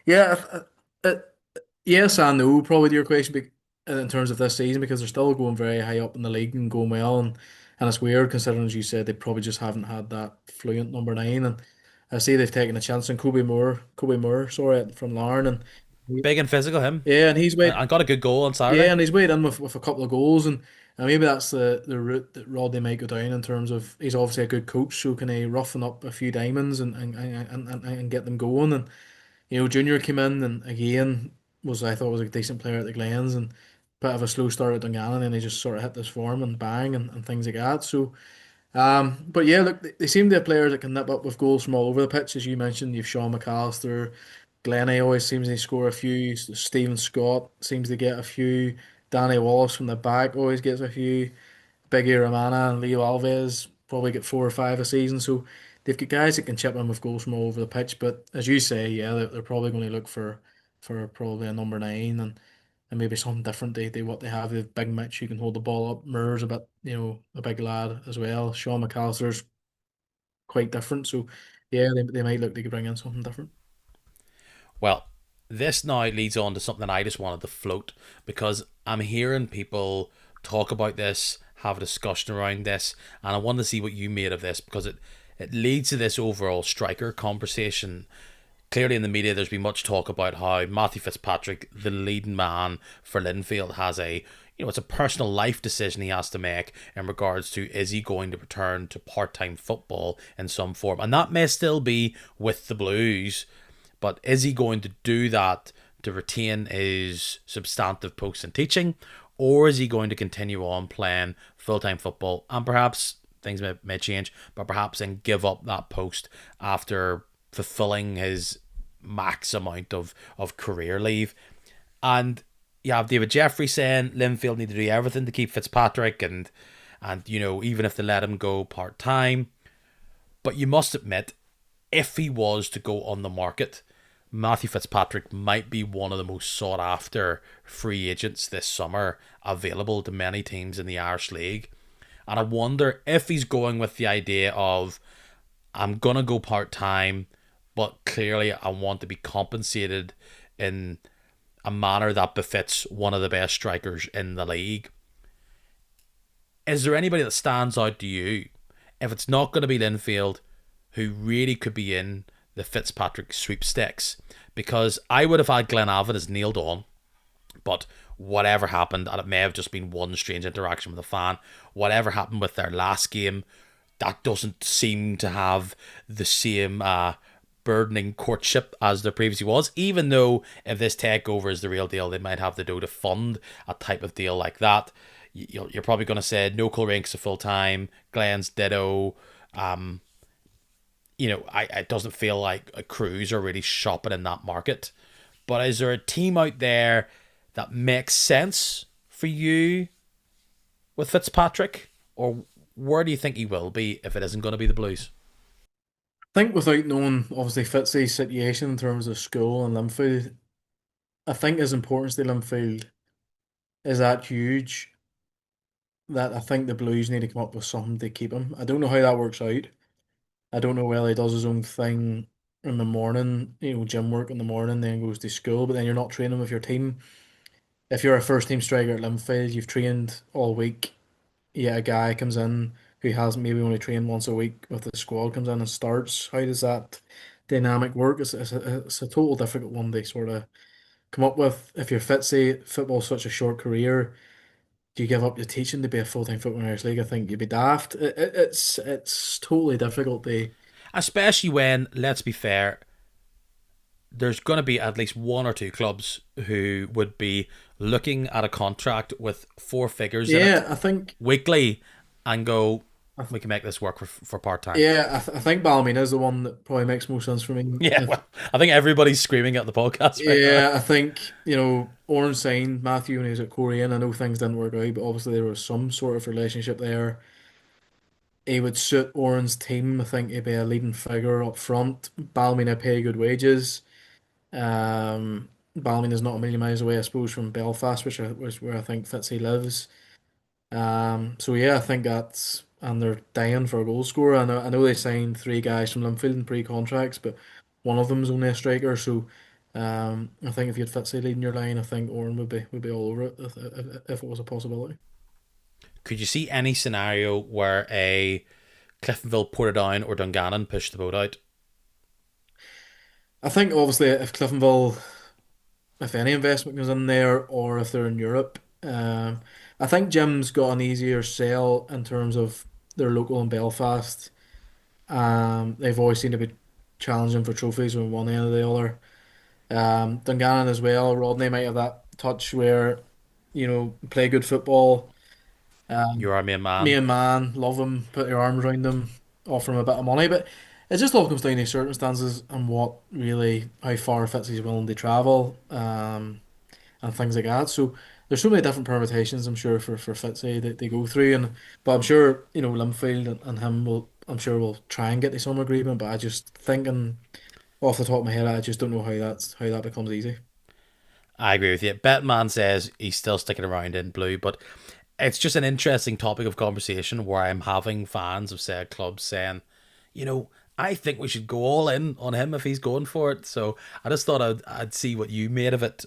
yeah, yes and no probably to your question. in terms of this season because they're still going very high up in the league and going well, and it's weird considering, as you said, they probably just haven't had that fluent number nine. And I see they've taken a chance on Kobe Moore, sorry, from Larne, and Big and physical, him. yeah, and he's weighed And got a good goal on yeah, Saturday. and he's weighed in with a couple of goals, and maybe that's the route that Rodney might go down in terms of he's obviously a good coach, so can he roughen up a few diamonds and get them going. And Junior came in and again I thought was a decent player at the Glens and bit of a slow start at Dungannon and he just sort of hit this form and bang and things like that. So but yeah, look, they seem to have players that can nip up with goals from all over the pitch. As you mentioned, you've Sean McAllister, Glennie always seems to score a few, Stephen Scott seems to get a few, Danny Wallace from the back always gets a few. Biggie Romana and Leo Alves probably get four or five a season. So they've got guys that can chip in with goals from all over the pitch. But as you say, yeah, they're probably going to look for probably a number nine and maybe something different. They what they have. They have Big Mitch who can hold the ball up. Murr's a bit, a big lad as well. Sean McAllister's quite different. So yeah, they might look to bring in something different. Well, this now leads on to something I just wanted to float because I'm hearing people talk about this, have a discussion around this, and I want to see what you made of this because it leads to this overall striker conversation. Clearly, in the media, there's been much talk about how Matthew Fitzpatrick, the leading man for Linfield, has it's a personal life decision he has to make in regards to is he going to return to part-time football in some form, and that may still be with the Blues, but is he going to do that to retain his substantive post in teaching, or is he going to continue on playing full-time football and perhaps things may change, but perhaps then give up that post after fulfilling his max amount of career leave? And you have David Jeffrey saying Linfield need to do everything to keep Fitzpatrick and even if they let him go part time. But you must admit, if he was to go on the market, Matthew Fitzpatrick might be one of the most sought after free agents this summer available to many teams in the Irish League. And I wonder if he's going with the idea of I'm going to go part time, but clearly I want to be compensated in a manner that befits one of the best strikers in the league. Is there anybody that stands out to you, if it's not going to be Linfield, who really could be in the Fitzpatrick sweepstakes? Because I would have had Glenavon as nailed on, but whatever happened, and it may have just been one strange interaction with a fan, whatever happened with their last game, that doesn't seem to have the same burdening courtship as there previously was, even though if this takeover is the real deal, they might have the dough to fund a type of deal like that. You're probably going to say no Colrinks a full time, Glenn's ditto. It doesn't feel like a Crews are really shopping in that market. But is there a team out there that makes sense for you with Fitzpatrick? Or where do you think he will be if it isn't going to be the Blues? I think without knowing obviously Fitzy's situation in terms of school and Linfield, I think his importance to Linfield is that huge that I think the Blues need to come up with something to keep him. I don't know how that works out. I don't know whether he does his own thing in the morning, gym work in the morning, then goes to school, but then you're not training with your team. If you're a first team striker at Linfield, you've trained all week. Yeah, a guy comes in who has maybe only trained once a week with the squad comes in and starts. How does that dynamic work? It's a total difficult one to sort of come up with. If you're fit, say football's such a short career, do you give up your teaching to be a full time football in Irish League? I think you'd be daft. It's totally difficult to. Especially when, let's be fair, there's going to be at least one or two clubs who would be looking at a contract with four figures in it Yeah, I think. weekly and go, I th- we can make this work for part time. yeah, I think Ballymena is the one that probably makes most sense for me. Yeah, well, I think everybody's screaming at the podcast right now. Yeah, I think, Orange signed Matthew when he was at Korean. I know things didn't work out, but obviously there was some sort of relationship there. He would suit Orange's team. I think he'd be a leading figure up front. Ballymena pay good wages. Ballymena's not a million miles away, I suppose, from Belfast, which where I think Fitzy lives. So yeah, I think that's and they're dying for a goal scorer. I know they signed three guys from Linfield in pre-contracts, but one of them's only a striker. So I think if you had Fitzy leading your line, I think Oran would be all over it if it was a possibility. Could you see any scenario where a Cliftonville, Portadown, or Dungannon push the boat out? I think obviously if Cliftonville, if any investment goes in there, or if they're in Europe, I think Jim's got an easier sell in terms of they're local in Belfast. They've always seemed to be challenging for trophies on one end or the other. Dungannon as well. Rodney might have that touch where, play good football. Um, Your army and Me man. and man, love him, put your arms around him, offer him a bit of money. But it just all comes down to circumstances and what really, how far Fitzy's willing to travel, and things like that. So there's so many different permutations, I'm sure, for Fitzy that they go through. But I'm sure, Linfield and him I'm sure will try and get to some agreement. But I just thinking off the top of my head, I just don't know how that becomes easy. I agree with you. Betman says he's still sticking around in blue, but it's just an interesting topic of conversation where I'm having fans of said clubs saying, you know, I think we should go all in on him if he's going for it. So I just thought I'd see what you made of it.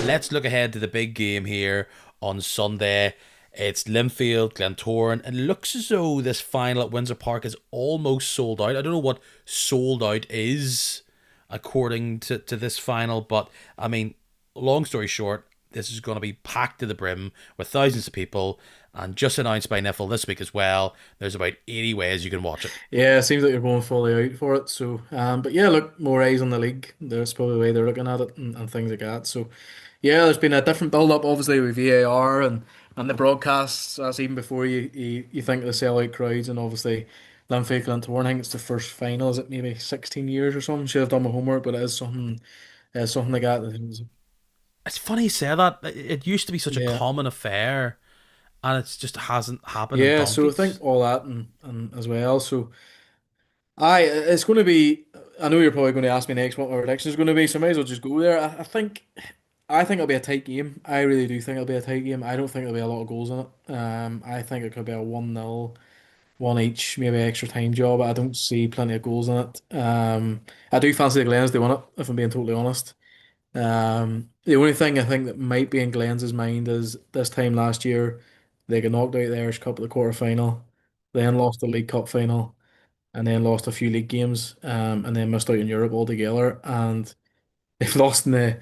Let's look ahead to the big game here on Sunday. It's Linfield, Glentoran. It looks as though this final at Windsor Park is almost sold out. I don't know what sold out is according to this final, but I mean, long story short, this is going to be packed to the brim with thousands of people. And just announced by Niffle this week as well, there's about 80 ways you can watch it. Yeah, it seems like you're going fully out for it. So, but yeah, look, more eyes on the league. There's probably the way they're looking at it and things like that. So, yeah, there's been a different build up, obviously, with VAR and the broadcasts. That's even before you think of the sellout crowds. And obviously, Linfield Glentoran, I think it's the first final. Is it maybe 16 years or something? Should have done my homework, but something like that. It's funny you say that. It used to be such a Yeah. common affair, and it just hasn't happened in Yeah, so I think donkeys. all that and as well. So, it's going to be. I know you're probably going to ask me next what my prediction is going to be, so I might as well just go there. I think it'll be a tight game. I really do think it'll be a tight game. I don't think there'll be a lot of goals in it. I think it could be a 1-0, one each, maybe extra time job. I don't see plenty of goals in it. I do fancy the Glens to win it, if I'm being totally honest. The only thing I think that might be in Glens' mind is this time last year they got knocked out the Irish Cup at the quarter final, then lost the League Cup final, and then lost a few league games, and then missed out in Europe altogether. And they've lost in the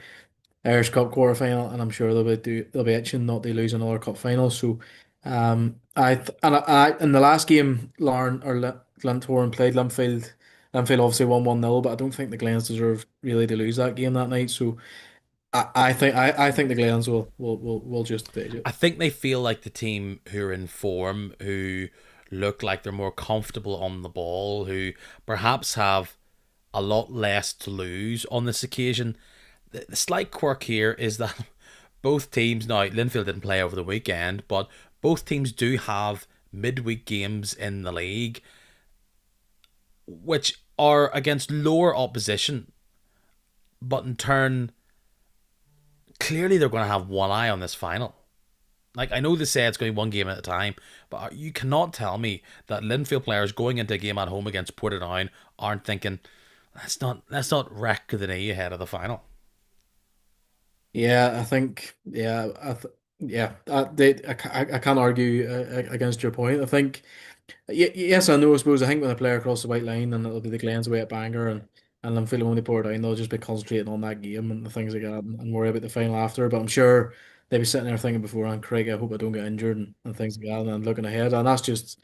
Irish Cup quarter final, and I'm sure they'll be itching not to lose another cup final. So, in the last game, Glentoran played Linfield. Linfield obviously won 1-0, but I don't think the Glens deserve really to lose that game that night. So, I think the Glens will just edge it. I think they feel like the team who are in form, who look like they're more comfortable on the ball, who perhaps have a lot less to lose on this occasion. The slight quirk here is that both teams, now Linfield didn't play over the weekend, but both teams do have midweek games in the league, which are against lower opposition, but in turn, clearly they're going to have one eye on this final. Like, I know they say it's going to be one game at a time, but you cannot tell me that Linfield players going into a game at home against Portadown aren't thinking, let's not wreck the knee ahead of the final. Yeah, I think. Yeah. I can't argue against your point. I think. Yes, I know. I suppose I think when they play across the white line and it'll be the Glens away at Bangor and Linfield when they pour it down, they'll just be concentrating on that game and the things like that and worry about the final after. But I'm sure they'll be sitting there thinking beforehand, Craig, I hope I don't get injured and things like that, and then looking ahead, and that's just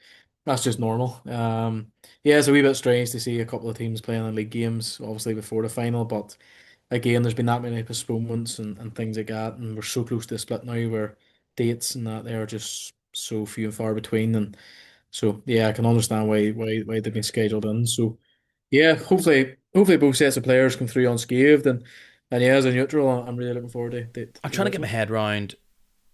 normal. Yeah, it's a wee bit strange to see a couple of teams playing in league games, obviously before the final, but again, there's been that many postponements and things like that, and we're so close to a split now where dates and that they are just so few and far between, and so yeah, I can understand why they've been scheduled in. So yeah, hopefully both sets of players come through unscathed, and yeah, as a neutral, I'm really looking forward I'm to trying to this get my one. head around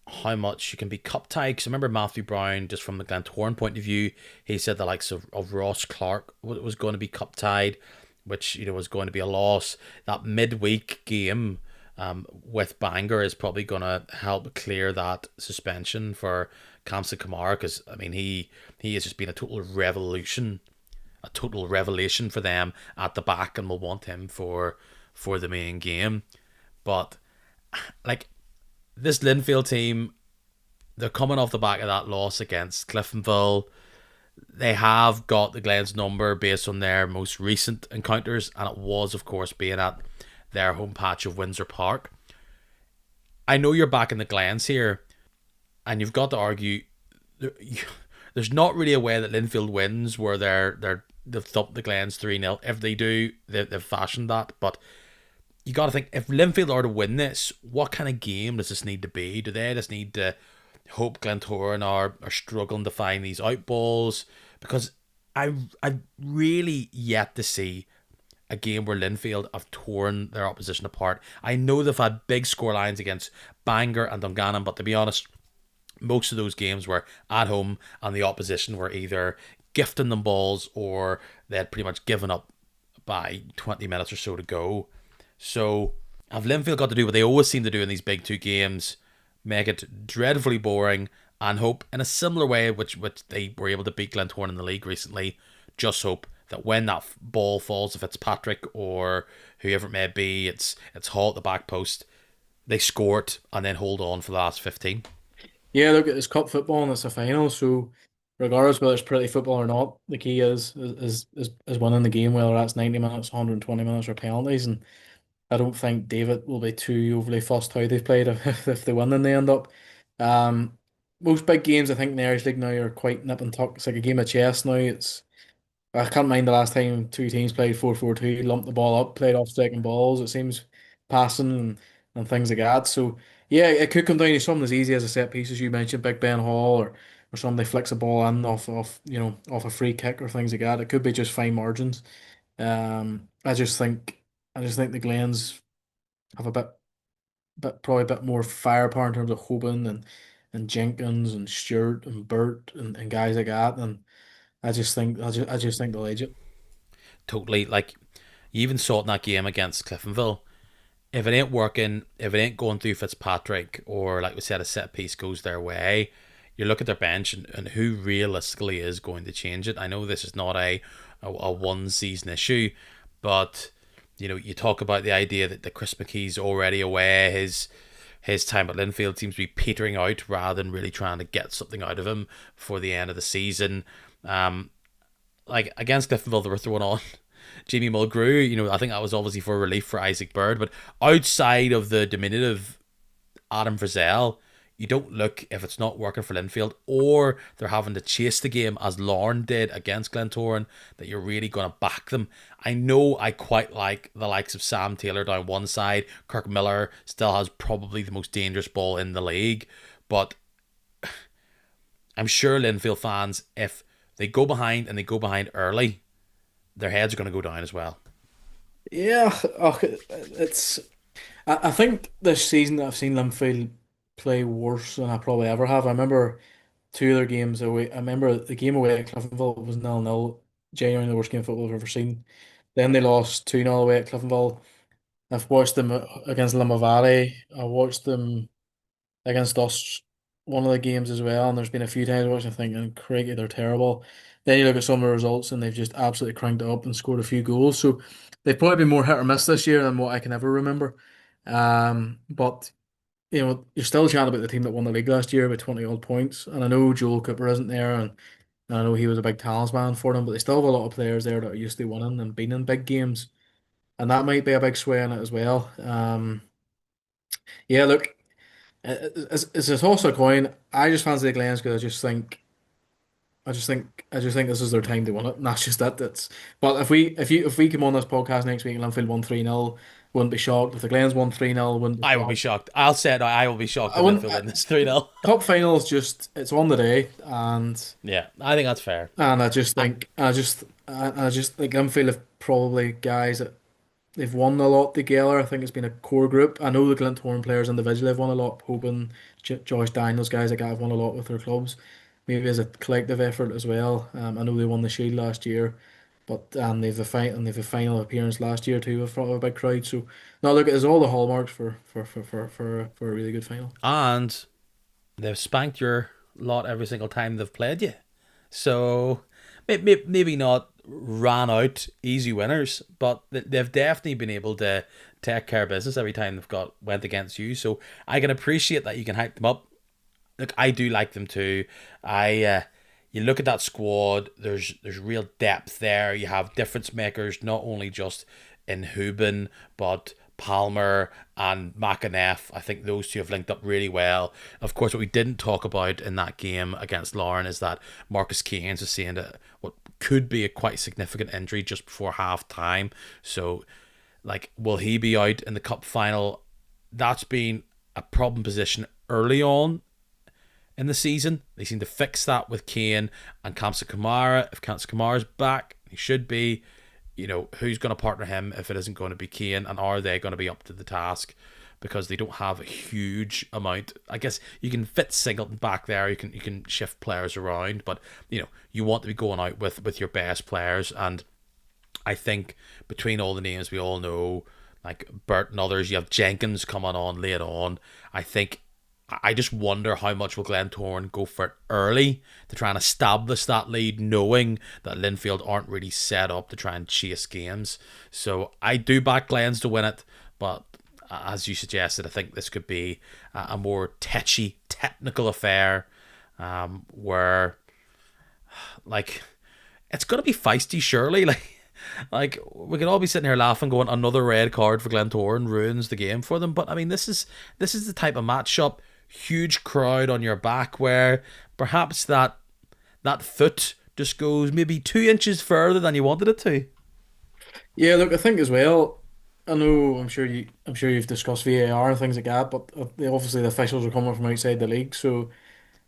how much you can be cup tied. Because I remember Matthew Brown, just from the Glentoran point of view, he said the likes of Ross Clark was going to be cup tied, which was going to be a loss. That midweek game with Bangor is probably going to help clear that suspension for Kamsa Kamara, because I mean he has just been a total revolution a total revelation for them at the back, and will want him for the main game. But like this Linfield team, they're coming off the back of that loss against Cliftonville. They have got the Glens number based on their most recent encounters, and it was, of course, being at their home patch of Windsor Park. I know you're back in the Glens here, and you've got to argue there's not really a way that Linfield wins where they've thumped the Glens 3-0. If they do, they've fashioned that. But you got to think, if Linfield are to win this, what kind of game does this need to be? Do they just need to hope Glentoran are struggling to find these out balls? Because I really yet to see a game where Linfield have torn their opposition apart. I know they've had big score lines against Bangor and Dungannon, but to be honest, most of those games were at home and the opposition were either gifting them balls or they had pretty much given up by 20 minutes or so to go. So have Linfield got to do what they always seem to do in these big two games, make it dreadfully boring, and hope in a similar way which they were able to beat Glentoran in the league recently, just hope that when that ball falls, if it's Patrick or whoever it may be, it's Hall at the back post, they score it and then hold on for the last 15. Yeah, look, it's cup football and it's a final, so regardless whether it's pretty football or not, the key is winning the game, whether that's 90 minutes, 120 minutes, or penalties. And I don't think David will be too overly fussed how they've played if they win and they end up. Um, Most big games I think in the Irish League now are quite nip and tuck. It's like a game of chess now. It's I can't mind the last time two teams played 4-4-2, lumped the ball up, played off second balls. It seems passing and things like that. So yeah, it could come down to something as easy as a set piece, as you mentioned, Big Ben Hall, or somebody flicks a ball in off off a free kick or things like that. It could be just fine margins. Um, I just think I just think the Glens have a bit probably a bit more firepower in terms of Hoban and Jenkins and Stewart and Burt and guys like that. And I just think they'll edge it. Totally. Like, you even saw it in that game against Cliftonville. If it ain't working, if it ain't going through Fitzpatrick, or like we said, a set piece goes their way, you look at their bench and who realistically is going to change it. I know this is not a one season issue, but you talk about the idea that Chris McKee's already away. His time at Linfield seems to be petering out rather than really trying to get something out of him before the end of the season. Um, like against Cliftonville, they were throwing on Jamie Mulgrew. I think that was obviously for relief for Isaac Bird, but outside of the diminutive Adam Frizzell, you don't look, if it's not working for Linfield or they're having to chase the game as Lorne did against Glentoran, that you're really going to back them. I know I quite like the likes of Sam Taylor down one side. Kirk Miller still has probably the most dangerous ball in the league, but I'm sure Linfield fans, if they go behind and they go behind early, their heads are going to go down as well. Yeah, it's. I think this season that I've seen Linfield play worse than I probably ever have. I remember two other games away. I remember the game away at Cliftonville was 0-0, genuinely the worst game of football I've ever seen. Then they lost 2-0 away at Cliftonville. I've watched them against Limavady. I watched them against us one of the games as well, and there's been a few times I watched them thinking, crikey, they're terrible. Then you look at some of the results and they've just absolutely cranked it up and scored a few goals. So they've probably been more hit or miss this year than what I can ever remember. But you're still chatting about the team that won the league last year with 20 odd points. And I know Joel Cooper isn't there, and I know he was a big talisman for them, but they still have a lot of players there that are used to winning and being in big games. And that might be a big sway in it as well. Yeah, look, it's a toss of a coin. I just fancy the Glens because I just think this is their time to win it. And that's just that. But if we come on this podcast next week and Linfield won 3-0, wouldn't be shocked. If the Glens won 3-0, wouldn't be I will be shocked. shocked. I'll say it. I will be shocked I if wouldn't. Linfield win this 3-0. Cup finals just it's on the day, and Yeah, I think that's fair. I just think I just think Linfield have probably guys that they've won a lot together. I think it's been a core group. I know the Glentoran players individually have won a lot. Hoban, Josh Daniels, guys like that have won a lot with their clubs. Maybe as a collective effort as well. I know they won the Shield last year, but they've a final appearance last year too in front of a big crowd. So no, look, it's all the hallmarks for a really good final. And they've spanked your lot every single time they've played you. So maybe not ran out easy winners, but they've definitely been able to take care of business every time they've got went against you. So I can appreciate that you can hype them up. Look, I do like them too. You look at that squad. There's real depth there. You have difference makers, not only just in Hubin, but Palmer and McNabb. I think those two have linked up really well. Of course, what we didn't talk about in that game against Lauren is that Marcus Keynes was saying that what could be a quite significant injury just before half time. So, like, will he be out in the cup final? That's been a problem position early on in the season. They seem to fix that with Kane and Kamsa Kamara. If Kamsa Kamara's back, he should be. Who's going to partner him if it isn't going to be Kane, and are they going to be up to the task? Because they don't have a huge amount. I guess you can fit Singleton back there. You can shift players around, but you want to be going out with your best players. And I think between all the names we all know, like Bert and others, you have Jenkins coming on late on. I just wonder how much will Glentoran go for it early to try and establish that lead, knowing that Linfield aren't really set up to try and chase games. So I do back Glens to win it, but as you suggested, I think this could be a more tetchy, technical affair, where, like, it's going to be feisty, surely. Like we could all be sitting here laughing, going, another red card for Glentoran ruins the game for them. But I mean, this is the type of matchup, huge crowd on your back, where perhaps that foot just goes maybe 2 inches further than you wanted it to. Yeah, look, I think as well. I know, I'm sure you've discussed VAR and things like that, but obviously the officials are coming from outside the league. So,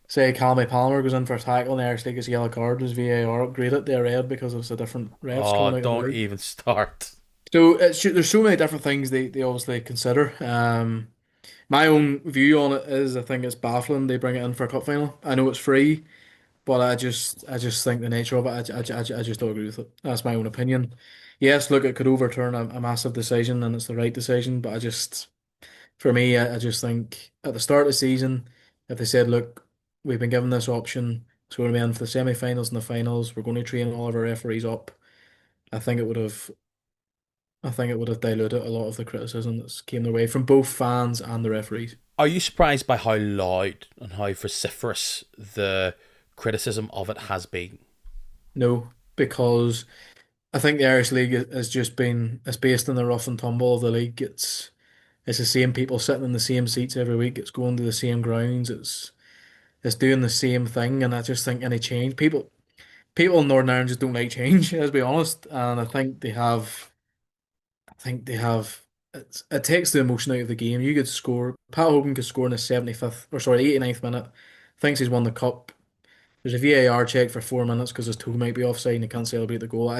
say Calmy Palmer goes in for a tackle and they actually gets a yellow card, does VAR upgrade it to red because it's a different refs Oh, coming out of the don't league? even start. So there's so many different things they obviously consider. My own view on it is I think it's baffling they bring it in for a cup final. I know it's free, but I just think the nature of it, I just don't agree with it. That's my own opinion. Yes, look, it could overturn a massive decision and it's the right decision, but for me, I just think at the start of the season, if they said, look, we've been given this option, it's going to be in for the semi-finals and the finals, we're going to train all of our referees up, I think it would have, I think it would have diluted a lot of the criticism that's came their way from both fans and the referees. Are you surprised by how loud and how vociferous the criticism of it has been? No, because I think the Irish League has just been it's based on the rough and tumble of the league. It's the same people sitting in the same seats every week. It's going to the same grounds. It's doing the same thing, and I just think any change people in Northern Ireland just don't like change. Let's be honest, and I think they have. It takes the emotion out of the game. You could score. Pat Hogan could score in the 75th or sorry 89th minute. Thinks he's won the cup. There's a VAR check for 4 minutes because his toe might be offside and he can't celebrate the goal.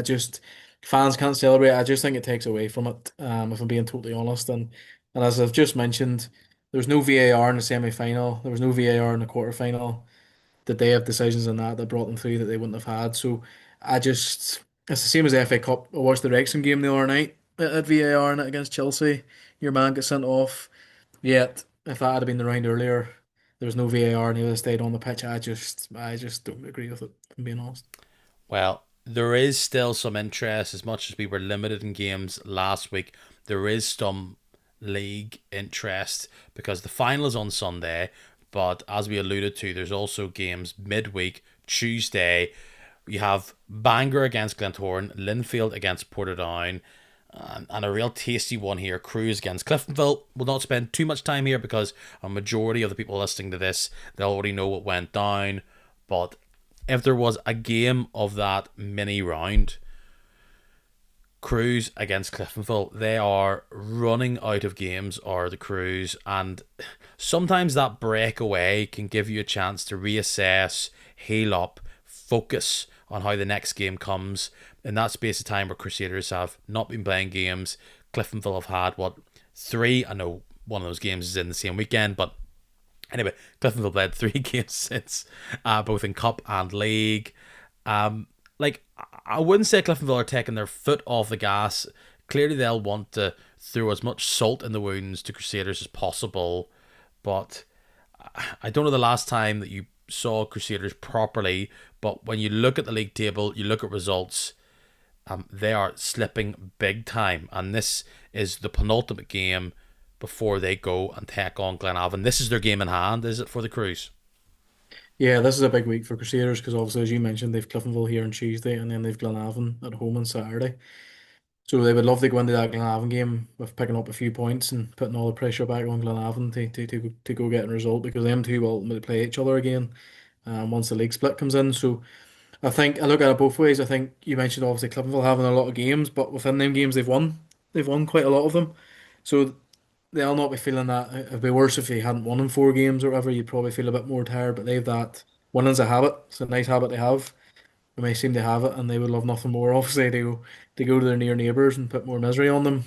Fans can't celebrate. I just think it takes away from it. If I'm being totally honest, and as I've just mentioned, there was no VAR in the semi-final. There was no VAR in the quarter-final. Did they have decisions in that brought them through that they wouldn't have had? So it's the same as the FA Cup. I watched the Wrexham game the other night. It had VAR in it against Chelsea. Your man got sent off. Yet, if that had been the round earlier, there was no VAR and he would have stayed on the pitch. I just don't agree with it, if I'm being honest. Well, there is still some interest, as much as we were limited in games last week. There is some league interest because the final is on Sunday, but as we alluded to, there's also games midweek, Tuesday. You have Bangor against Glentoran, Linfield against Portadown, and a real tasty one here, Crews against Cliftonville. We'll not spend too much time here because a majority of the people listening to this, they already know what went down. But if there was a game of that mini round, Crews against Cliftonville, they are running out of games, or the Crews, and sometimes that breakaway can give you a chance to reassess, heal up, focus on how the next game comes. In that space of time where Crusaders have not been playing games, Cliftonville have had, what, three? I know one of those games is in the same weekend, but anyway, Cliftonville played three games since, both in Cup and League. Like, I wouldn't say Cliftonville are taking their foot off the gas. Clearly, they'll want to throw as much salt in the wounds to Crusaders as possible, but I don't know the last time that you saw Crusaders properly. But when you look at the league table, you look at results, They are slipping big time, and this is the penultimate game before they go and take on Glenavon. This is their game in hand, is it, for the Cruise? Yeah, this is a big week for Crusaders because obviously, as you mentioned, they've Cliftonville here on Tuesday and then they've Glenavon at home on Saturday. So they would love to go into that Glenavon game with picking up a few points and putting all the pressure back on Glenavon to go get a result because them two will ultimately play each other again once the league split comes in. So I think I look at it both ways. I think you mentioned obviously Cliftonville having a lot of games, but within them games they've won. They've won quite a lot of them. So they'll not be feeling that. It'd be worse if they hadn't won in 4 games or whatever. You'd probably feel a bit more tired, but they've that. Winning's a habit. It's a nice habit to have. They may seem to have it, and they would love nothing more. Obviously, to go to their near neighbours and put more misery on them.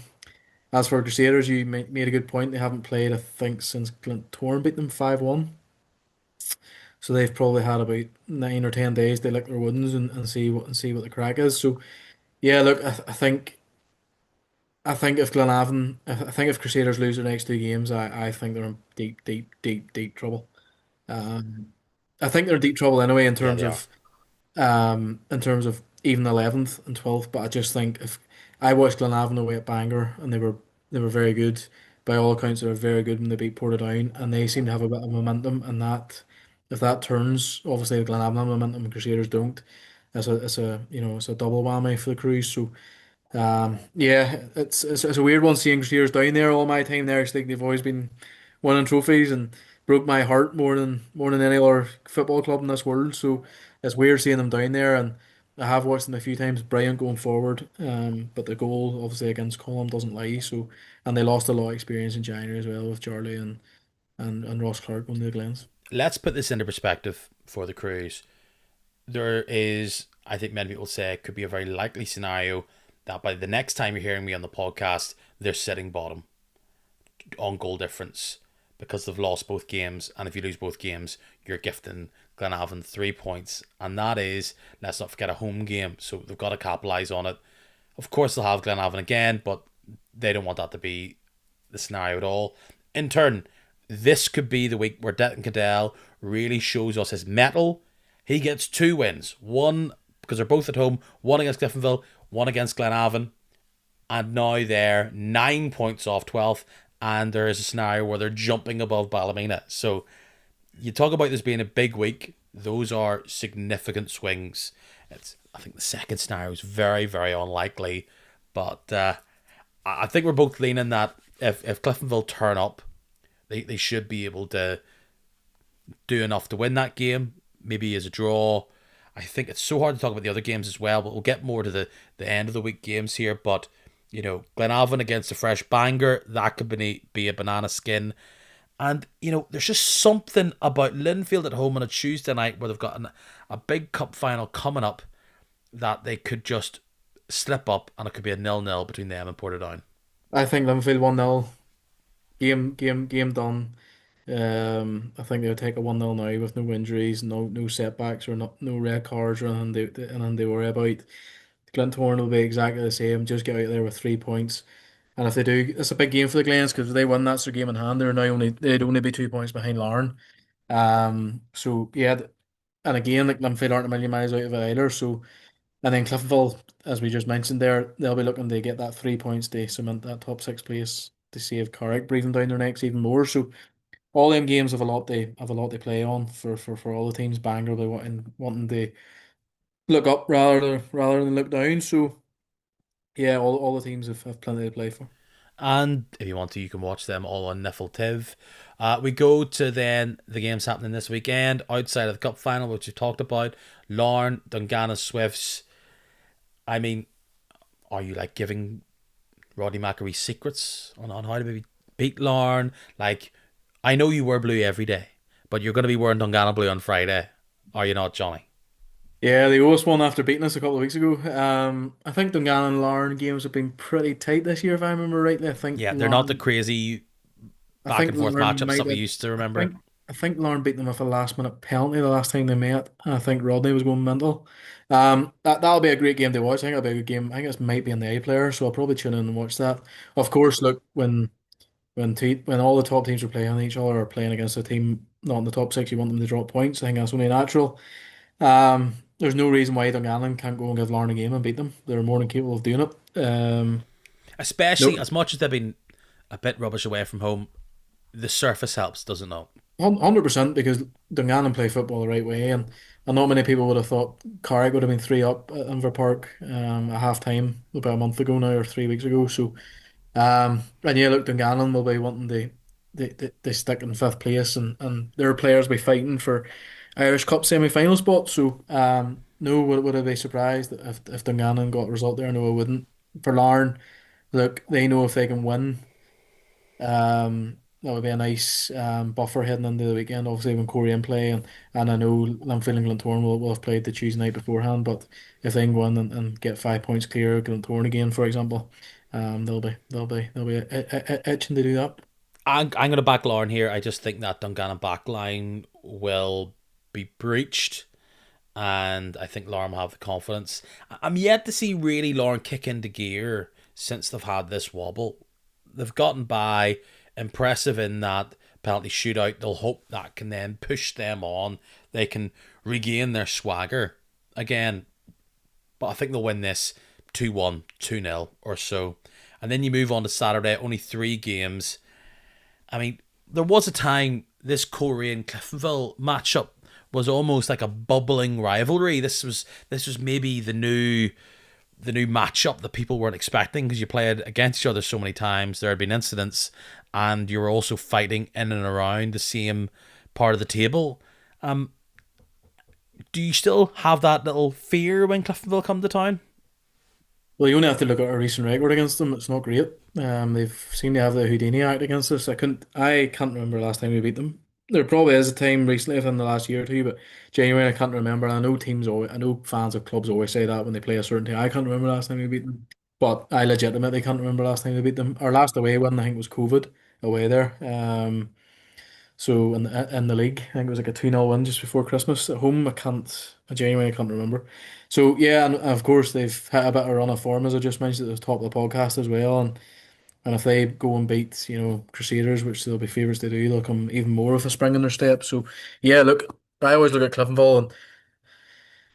As for Crusaders, you made a good point. They haven't played, I think, since Glentoran beat them 5-1. So they've probably had about 9 or 10 days to lick their wounds and see what the crack is. So yeah, look, I think if I think if Crusaders lose their next 2 games, I think they're in deep, deep, deep, deep trouble. Um, I think they're in deep trouble anyway Yeah, they are. in terms of even 11th and 12th. But I just think if I watched Glenavon away at Bangor and they were very good. By all accounts, they were very good when they beat Portadown, and they seem to have a bit of momentum. And that if that turns, obviously Glenavon have momentum and Crusaders don't. It's a double whammy for the Cruise. So. Yeah, it's a weird one seeing Crusaders down there all my time there. I think they've always been winning trophies and broke my heart more than any other football club in this world. So it's weird seeing them down there, and I have watched them a few times. Brilliant going forward, but the goal obviously against Colum doesn't lie. So and they lost a lot of experience in January as well with Charlie and Ross Clark on the Glens. Let's put this into perspective for the Cruise. There is, I think many people say, it could be a very likely scenario that by the next time you're hearing me on the podcast, they're sitting bottom on goal difference because they've lost both games. And if you lose both games, you're gifting Glenavon 3 points. And that is, let's not forget, a home game. So they've got to capitalise on it. Of course, they'll have Glenavon again, but they don't want that to be the scenario at all. In turn, this could be the week where Declan Cadell really shows us his mettle. He gets 2 wins. One, because they're both at home, one against Cliftonville, one against Glenavon. And now they're 9 points off 12th. And there is a scenario where they're jumping above Ballymena. So you talk about this being a big week. Those are significant swings. I think the second scenario is very, very unlikely. But I think we're both leaning that if Cliftonville turn up, they should be able to do enough to win that game. Maybe as a draw. I think it's so hard to talk about the other games as well, but we'll get more to the end of the week games here. But, Glenavon against a fresh Bangor, that could be a banana skin. And, there's just something about Linfield at home on a Tuesday night where they've got a big cup final coming up that they could just slip up and it could be a 0-0 between them and Portadown. I think Linfield 1-0, game done. I think they'll take a 1-0 now with no injuries, no setbacks or no red cards or anything they worry about. Glentoran will be exactly the same. Just get out there with 3 points. And if they do, it's a big game for the Glens because if they win, that's their game in hand. They'd only be 2 points behind Larne. So yeah, and again, like Linfield aren't a million miles out of it either. So and then Cliftonville, as we just mentioned there, they'll be looking to get that 3 points to cement that top 6 place to save Carrick breathing down their necks even more. So all them games have a lot to play on for all the teams. Bangor they wanting to look up rather than look down. So yeah, all the teams have plenty to play for. And if you want to, you can watch them all on Niffle TV. We go to then the games happening this weekend outside of the cup final, which we talked about. Larne, Dungannon Swifts. I mean, are you like giving Rodney McAree secrets on how to maybe beat Larne? Like, I know you wear blue every day, but you're going to be wearing Dungannon blue on Friday. Are you not, Johnny? Yeah, they almost won after beating us a couple of weeks ago. I think Dungannon and Larne games have been pretty tight this year, if I remember rightly. Yeah, they're not the crazy I back think and forth Larne matchups might that we have. used to I remember. think I think Larne beat them with a last minute penalty the last time they met. And I think Rodney was going mental. That'll be a great game to watch. I think it'll be a good game. I think it might be on the iPlayer, so I'll probably tune in and watch that. Of course, look when all the top teams are playing each other or playing against a team not in the top 6, you want them to drop points. I think that's only natural. there's no reason why Dungannon can't go and give Larne a game and beat them. They're more than capable of doing it. Especially No, as much as they've been a bit rubbish away from home, the surface helps, does it not? 100% because Dungannon play football the right way, and not many people would have thought Carrick would have been 3 up at Inver Park at half time about a month ago now or 3 weeks ago. So and yeah, look, Dungannon will be wanting they stick in fifth place, and their players will be fighting for Irish Cup semi-final spot. So no, would I be surprised if Dungannon got a result there? No, I wouldn't. For Larne, look, they know if they can win. That would be a nice buffer heading into the weekend. Obviously, when Korean play, and I know Linfield and Glentoran will have played the Tuesday night beforehand. But if they can go in and get 5 points clear of Glentoran again, for example, they'll be itching to do that. I'm going to back Lauren here. I just think that Dungannon backline will be breached, and I think Lauren will have the confidence. I'm yet to see really Lauren kick into gear since they've had this wobble. They've gotten by, impressive in that penalty shootout. They'll hope that can then push them on. They can regain their swagger again, but I think they'll win this 2-1, 2-0 or so. And then you move on to Saturday, only 3 games. I mean, there was a time this Korean Cliftonville matchup was almost like a bubbling rivalry. This was maybe the new matchup that people weren't expecting because you played against each other so many times. There had been incidents, and you were also fighting in and around the same part of the table. Um, do you still have that little fear when Cliftonville come to town? Well, you only have to look at our recent record against them. It's not great. They've seemed to have the Houdini act against us. I can't remember the last time we beat them. There probably is a time recently within the last year or two, but genuinely I can't remember. I know I know fans of clubs always say that when they play a certain team. I can't remember the last time we beat them, but I legitimately can't remember the last time we beat them. Our last away win, I think, was COVID away there. So in the league, I think it was like a 2-0 win just before Christmas. At home, I genuinely can't remember. So yeah, and of course they've had a bit of a run of form as I just mentioned at the top of the podcast as well. And if they go and beat, Crusaders, which they'll be favourites to do, they'll come even more with a spring in their step. So yeah, look, I always look at Cliftonville and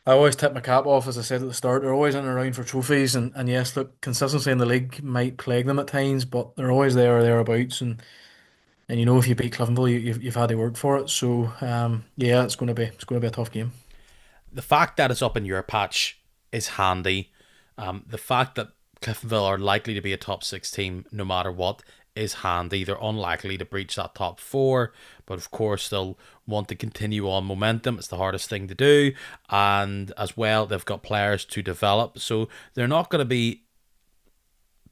I always tip my cap off, as I said at the start. They're always in and around for trophies, and yes, look, consistency in the league might plague them at times, but they're always there or thereabouts. And if you beat Cliftonville, you've had to work for it. So yeah, it's going to be a tough game. The fact that it's up in your patch is handy. The fact that Cliftonville are likely to be a top 6 team no matter what is handy. They're unlikely to breach that top 4, but of course they'll want to continue on momentum. It's the hardest thing to do, and as well they've got players to develop, so they're not going to be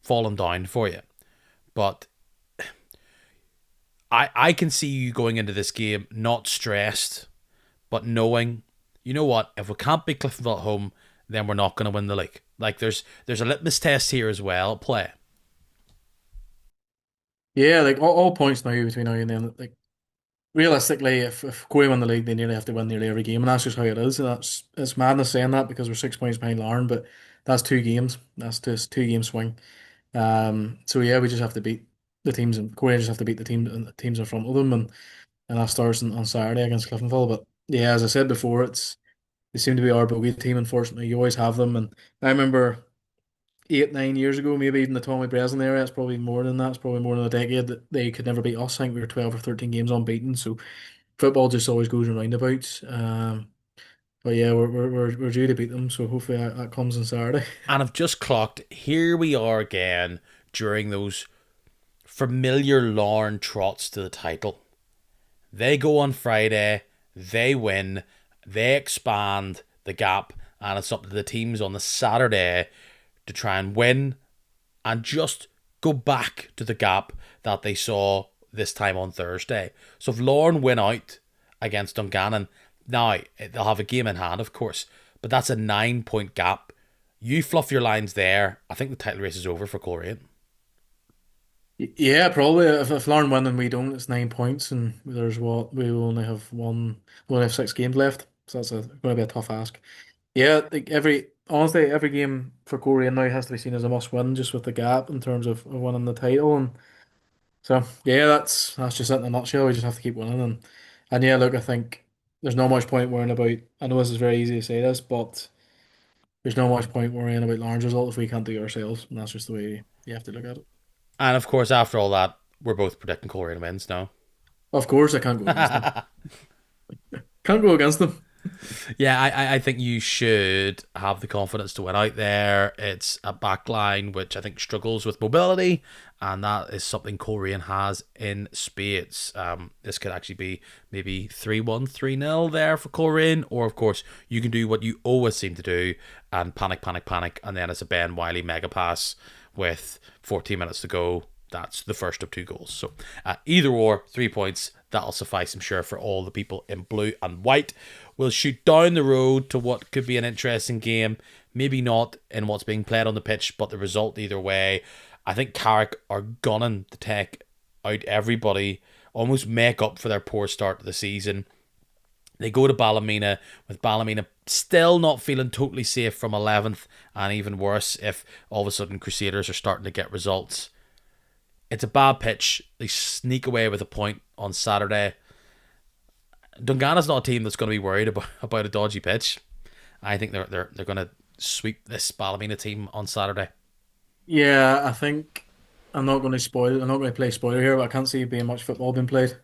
falling down for you. But I can see you going into this game not stressed, but knowing, you know what, if we can't beat Cliftonville at home, then we're not going to win the league. Like there's a litmus test here as well at play. Yeah, like all points now between now and then. Like realistically, if Corey win the league, they nearly have to win nearly every game, and that's just how it is. And it's madness saying that because we're 6 points behind Larne, but that's 2 games. That's just 2 game swing. So yeah, we just have to beat the teams, and Corey just have to beat the teams in front of them, and that starts on Saturday against Cliftonville. But yeah, as I said before, they seem to be our bogey team. Unfortunately, you always have them, and I remember 8, 9 years ago, maybe even the Tommy Breslin era. It's probably more than that. It's probably more than a decade that they could never beat us. I think we were 12 or 13 games unbeaten. So football just always goes in roundabouts. But yeah, we're due to beat them. So hopefully that comes on Saturday. And I've just clocked, here we are again during those familiar Lorne trots to the title. They go on Friday, they win, they expand the gap, and it's up to the teams on the Saturday to try and win and just go back to the gap that they saw this time on Thursday. So if Lorne win out against Dungannon, now they'll have a game in hand, of course, but that's a 9 point gap. You fluff your lines there, I think the title race is over for Coleraine. Yeah, probably. If Larne win and we don't, it's 9 points, and there's what we will only have one. We only have 6 games left, so that's going to be a tough ask. Yeah, like honestly, every game for Korea now has to be seen as a must win, just with the gap in terms of winning the title. And so yeah, that's just it in a nutshell. We just have to keep winning, and yeah, look, I think. there's not much point worrying about. I know this is very easy to say this, but there's not much point worrying about Larne's result if we can't do it ourselves, and that's just the way you have to look at it. And of course, after all that, we're both predicting Coleraine wins now. Of course, I can't go against them. Can't go against them. Yeah, I think you should have the confidence to win out there. It's a backline which I think struggles with mobility, and that is something Coleraine has in spades. This could actually be maybe 3-1, 3-0 there for Coleraine, or of course, you can do what you always seem to do and panic, panic, panic, and then it's a Ben Wiley mega pass with 14 minutes to go. That's the first of two goals. So either or, 3 points. That'll suffice, I'm sure, for all the people in blue and white. We'll shoot down the road to what could be an interesting game. Maybe not in what's being played on the pitch, but the result either way. I think Carrick are gunning to take out everybody, almost make up for their poor start to the season. They go to Ballymena, with Ballymena still not feeling totally safe from 11th, and even worse if all of a sudden Crusaders are starting to get results. It's a bad pitch. They sneak away with a point on Saturday. Dungana's not a team that's going to be worried about a dodgy pitch. I think they're going to sweep this Ballymena team on Saturday. Yeah, I think I'm not going to spoil it. I'm not going to play spoiler here, but I can't see being much football being played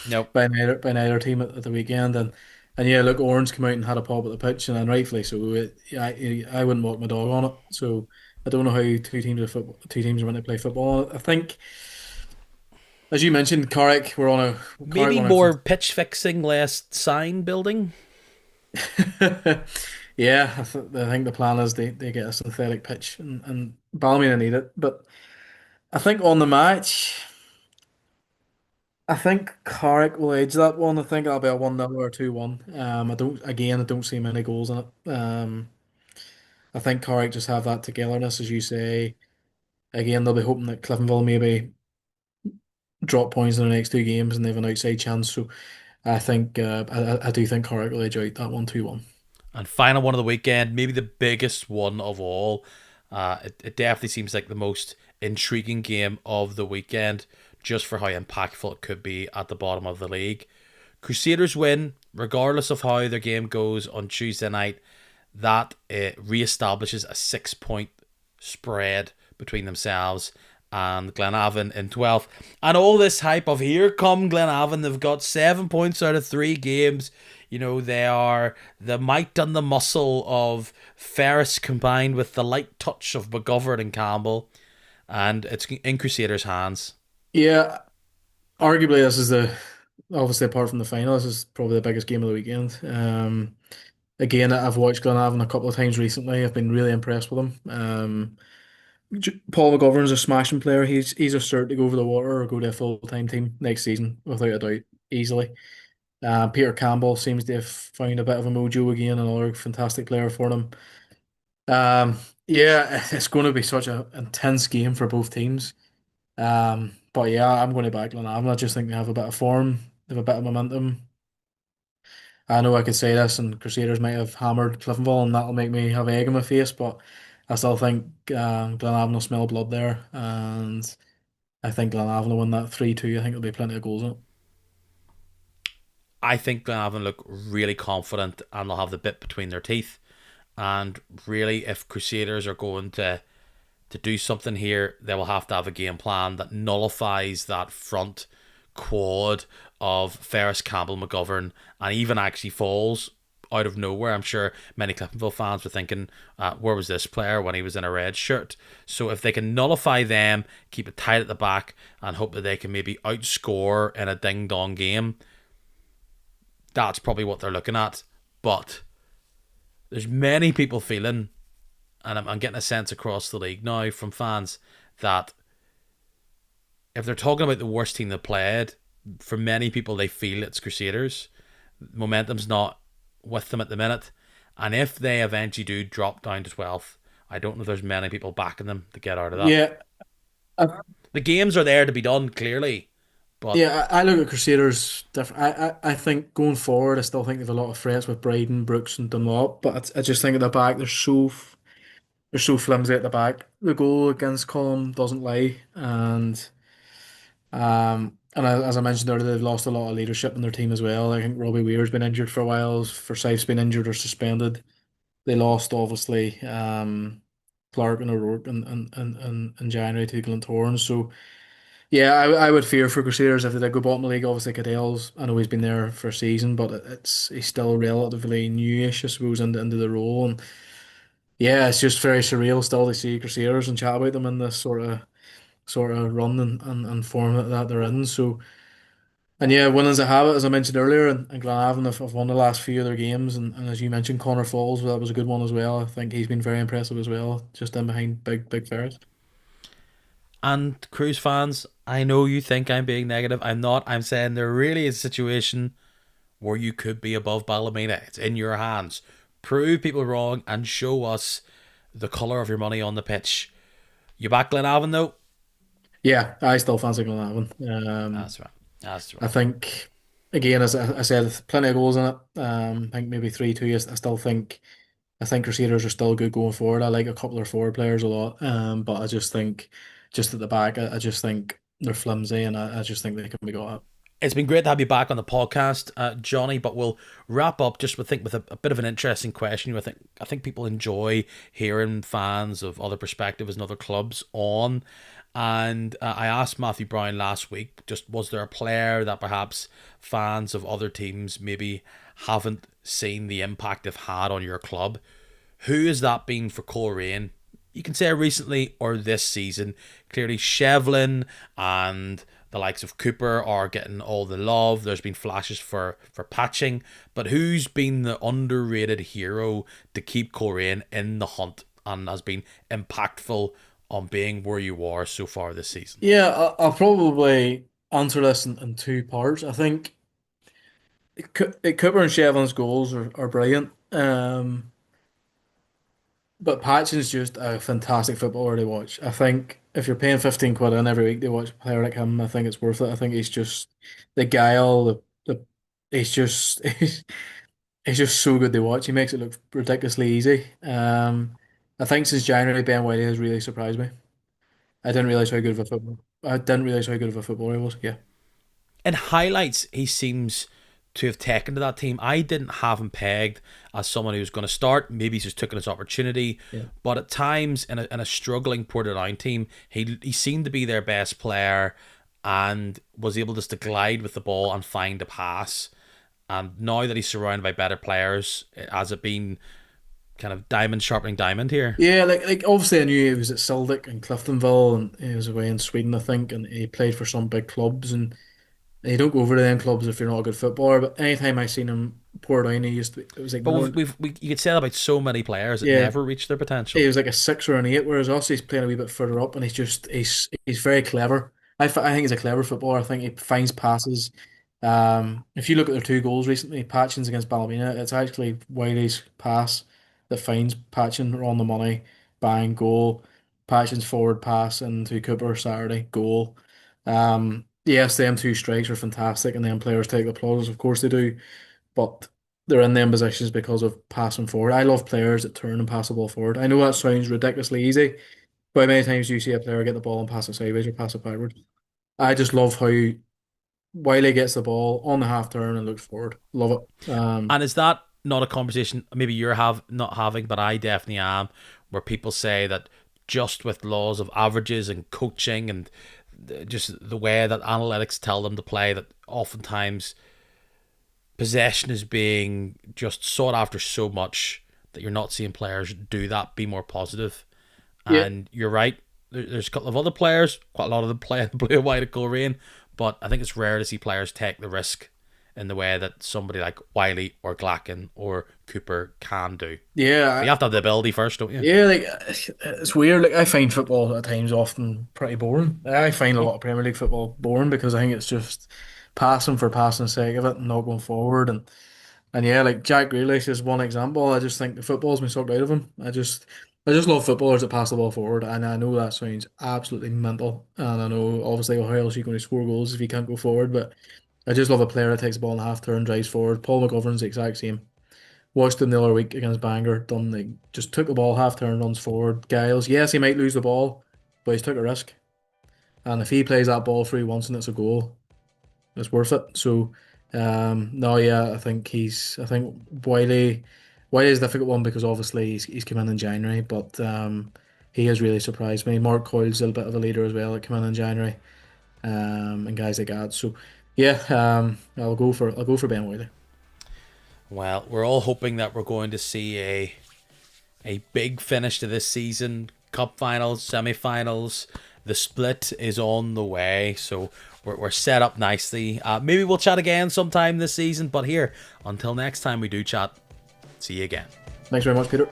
Nope. by neither team at the weekend. And yeah, look, Orange came out and had a pop at the pitch, and rightfully so. I wouldn't walk my dog on it. So I don't know how two teams are going to play football on it. I think, as you mentioned, Carrick Maybe won more pitch fixing, less sign building. a yeah. I think the plan is they get a synthetic pitch, and Ballymena need it, but. I think on the match, I think Carrick will edge that one. I think that'll be a 1-0 or 2-1. I don't see many goals in it. I think Carrick just have that togetherness, as you say. Again, they'll be hoping that Cliftonville maybe drop points in the next two games and they have an outside chance. So I think I do think Carrick will edge out that one 2-1. And final one of the weekend, maybe the biggest one of all. It definitely seems like the most intriguing game of the weekend, just for how impactful it could be at the bottom of the league. Crusaders win, regardless of how their game goes on Tuesday night. That re-establishes a 6 point spread between themselves and Glenavon in 12th. And all this hype of here come Glenavon, they've got 7 points out of 3 games. You know, they are the might and the muscle of Ferris combined with the light touch of McGovern and Campbell. And it's in Crusaders' hands. Yeah, arguably this is the obviously apart from the final, this is probably the biggest game of the weekend. Again, I've watched Glenavon a couple of times recently. I've been really impressed with him. Paul McGovern's a smashing player. He's a cert to go over the water or go to a full-time team next season, without a doubt, easily. Peter Campbell seems to have found a bit of a mojo again, another fantastic player for them. Yeah, it's going to be such an intense game for both teams. But yeah, I'm going to back Glenavon. I just think they have a bit of form, they have a bit of momentum. I know I could say this, and Crusaders might have hammered Cliftonville, and that'll make me have egg in my face, but I still think Glenavon will smell blood there, and I think Glenavon will win that 3-2. I think there'll be plenty of goals in it. I think Glenavon look really confident and they'll have the bit between their teeth. And really, if Crusaders are going to do something here, they will have to have a game plan that nullifies that front quad of Ferris, Campbell, McGovern, and even actually falls out of nowhere. I'm sure many Cliftonville fans were thinking, where was this player when he was in a red shirt? So if they can nullify them, keep it tight at the back, and hope that they can maybe outscore in a ding-dong game, that's probably what they're looking at. But there's many people feeling, and I'm getting a sense across the league now from fans, that if they're talking about the worst team that played, for many people they feel it's Crusaders. Momentum's not with them at the minute, and if they eventually do drop down to 12th, I don't know if there's many people backing them to get out of that. Yeah, I, The games are there to be done, clearly, but yeah, I look at Crusaders different. I think going forward, I still think they have a lot of threats with Bryden, Brooks, and Dunlop, but I just think at the back they're so flimsy at the back. The goal against Column doesn't lie, and And as I mentioned earlier, they've lost a lot of leadership in their team as well. I think Robbie Weir's been injured for a while. Forsyth's been injured or suspended. They lost obviously Clark and O'Rourke in January to Glentoran. So yeah, I would fear for Crusaders if they did go bottom of the league. Obviously, Cadell's, I know he's been there for a season, but he's still relatively newish, I suppose, into the role. And yeah, it's just very surreal still to see Crusaders and chat about them in this sort of run and form that they're in. So and yeah, winners a habit, as I mentioned earlier, and Glenavon have won the last few of their games, and as you mentioned, Connor Falls, well, that was a good one as well. I think he's been very impressive as well, just in behind big Ferris. And Cruise fans, I know you think I'm being negative. I'm not. I'm saying there really is a situation where you could be above Ballymena. It's in your hands. Prove people wrong and show us the colour of your money on the pitch. You back Glenavon though? Yeah, I still fancy Glenavon. That's right. That's I right. think again, as I said, plenty of goals in it. I think maybe 3-2. I still think Crusaders are still good going forward. I like a couple of forward players a lot, but I just think just at the back, I just think they're flimsy, and I just think they can be got at. It's been great to have you back on the podcast, Johnny. But we'll wrap up just with a bit of an interesting question. I think people enjoy hearing fans of other perspectives and other clubs on. And I asked Matthew Brown last week, just was there a player that perhaps fans of other teams maybe haven't seen the impact they've had on your club? Who has that been for Coleraine? You can say recently or this season. Clearly, Shevlin and the likes of Cooper are getting all the love. There's been flashes for patching, but who's been the underrated hero to keep Coleraine in the hunt and has been impactful on being where you are so far this season? Yeah, I'll probably answer this in two parts. I think Cooper and Shevlin's goals are brilliant. But Patchin's just a fantastic footballer to watch. I think if you're paying 15 quid in every week to watch a player like him, I think it's worth it. I think he's just the guile, the he's just he's just so good to watch. He makes it look ridiculously easy. I think since January, Ben Whiteley has really surprised me. I didn't realize how good of a footballer he was. Yeah, In highlights, he seems to have taken to that team. I didn't have him pegged as someone who was going to start. Maybe he's just taken his opportunity. yeah. But at times, in a struggling Portadown team, he seemed to be their best player and was able just to glide with the ball and find a pass. And now that he's surrounded by better players, has it been kind of diamond sharpening diamond here? Yeah, like obviously I knew he was at Celtic and Cliftonville and he was away in Sweden, I think, and he played for some big clubs and you don't go over to them clubs if you're not a good footballer. But anytime I seen him pour down, he used to it was But ignored. you could say that about so many players that Yeah, never reach their he potential. was like a 6 or an 8, whereas us he's playing a wee bit further up, and he's very clever. I think he's a clever footballer. I think he finds passes. If you look at their two goals recently, Patchin's against Ballymena, it's actually Wiley's pass that finds Patchin on the money, bang goal. Patchin's forward pass into Cooper Saturday goal. Yes, them two strikes are fantastic, and then players take the applause. Of course they do, but they're in them positions because of passing forward. I love players that turn and pass the ball forward. I know that sounds ridiculously easy, but how many times do you see a player get the ball and pass it sideways or pass it backward? I just love how Wiley gets the ball on the half turn and looks forward. Love it. And is that not a conversation maybe you're have not having, but I definitely am, where people say that just with laws of averages and coaching and just the way that analytics tell them to play, that oftentimes possession is being just sought after so much that you're not seeing players do that, be more positive. Yeah, And you're right. There's a couple of other players, quite a lot of them play in the blue and white at Coleraine, but I think it's rare to see players take the risk in the way that somebody like Wiley or Glacken or Cooper can do. But you yeah, have to have the ability first, don't you? yeah. Like it's weird. Like I find football at times often pretty boring. I find a lot of Premier League football boring because I think it's just passing for passing sake of it and not going forward. And yeah, like Jack Grealish is one example. I just think the football's been sucked out of him. I just love footballers that pass the ball forward, and I know that sounds absolutely mental. And I know obviously how else are you going to score goals if you can't go forward, but I just love a player that takes the ball in half turn, drives forward. Paul McGovern's the exact same. Watched him the other week against Bangor, done like just took the ball half turn, runs forward. Giles, yes, he might lose the ball, but he's took a risk. And if he plays that ball through once and it's a goal, it's worth it. So, no, yeah, I think Wiley is a difficult one because obviously he's come in January, but he has really surprised me. Mark Coyle's a bit of a leader as well that came in January, and guys like that. So, yeah, I'll go for Ben Wiley. Well, we're all hoping that we're going to see a big finish to this season. Cup finals, semi-finals. The split is on the way, so we're set up nicely. Maybe we'll chat again sometime this season, but here, until next time we do chat, see you again. Thanks very much, Peter.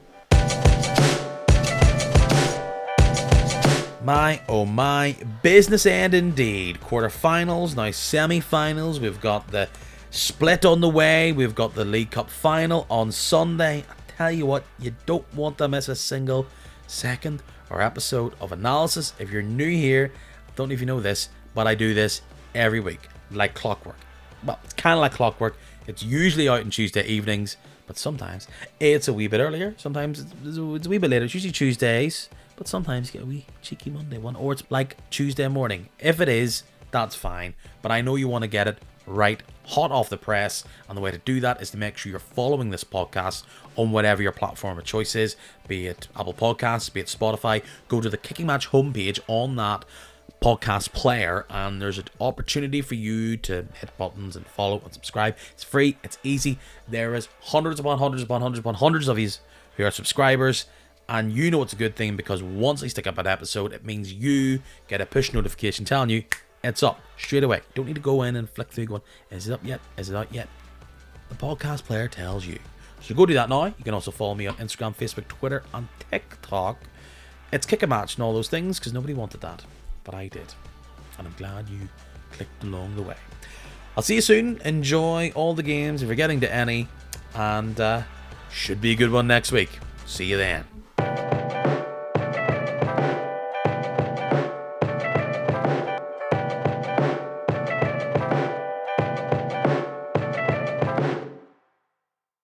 My, oh my, business end indeed. Quarterfinals, now semi-finals. We've got the split on the way. We've got the League Cup final on Sunday. I tell you what, you don't want to miss a single second or episode of analysis. If you're new here, I don't know if you know this, but I do this every week, like clockwork. Well, it's kind of like clockwork. It's usually out on Tuesday evenings, but sometimes it's a wee bit earlier. Sometimes it's a wee bit later. It's usually Tuesdays, but sometimes you get a wee cheeky Monday one, or it's like Tuesday morning. If it is, that's fine. But I know you want to get it right, hot off the press, and the way to do that is to make sure you're following this podcast on whatever your platform of choice is, be it Apple Podcasts, be it Spotify. Go to the Kicking Match homepage on that podcast player, and there's an opportunity for you to hit buttons and follow and subscribe. It's free, it's easy. There is hundreds upon hundreds upon hundreds upon hundreds of these who are subscribers, and you know it's a good thing because once I stick up an episode, it means you get a push notification telling you it's up straight away. Don't need to go in and flick through going, is it up yet? Is it out yet? The podcast player tells you. So go do that now. You can also follow me on Instagram, Facebook, Twitter, and TikTok. It's Kick a Match and all those things because nobody wanted that, but I did. And I'm glad you clicked along the way. I'll see you soon. Enjoy all the games if you're getting to any. And should be a good one next week. See you then.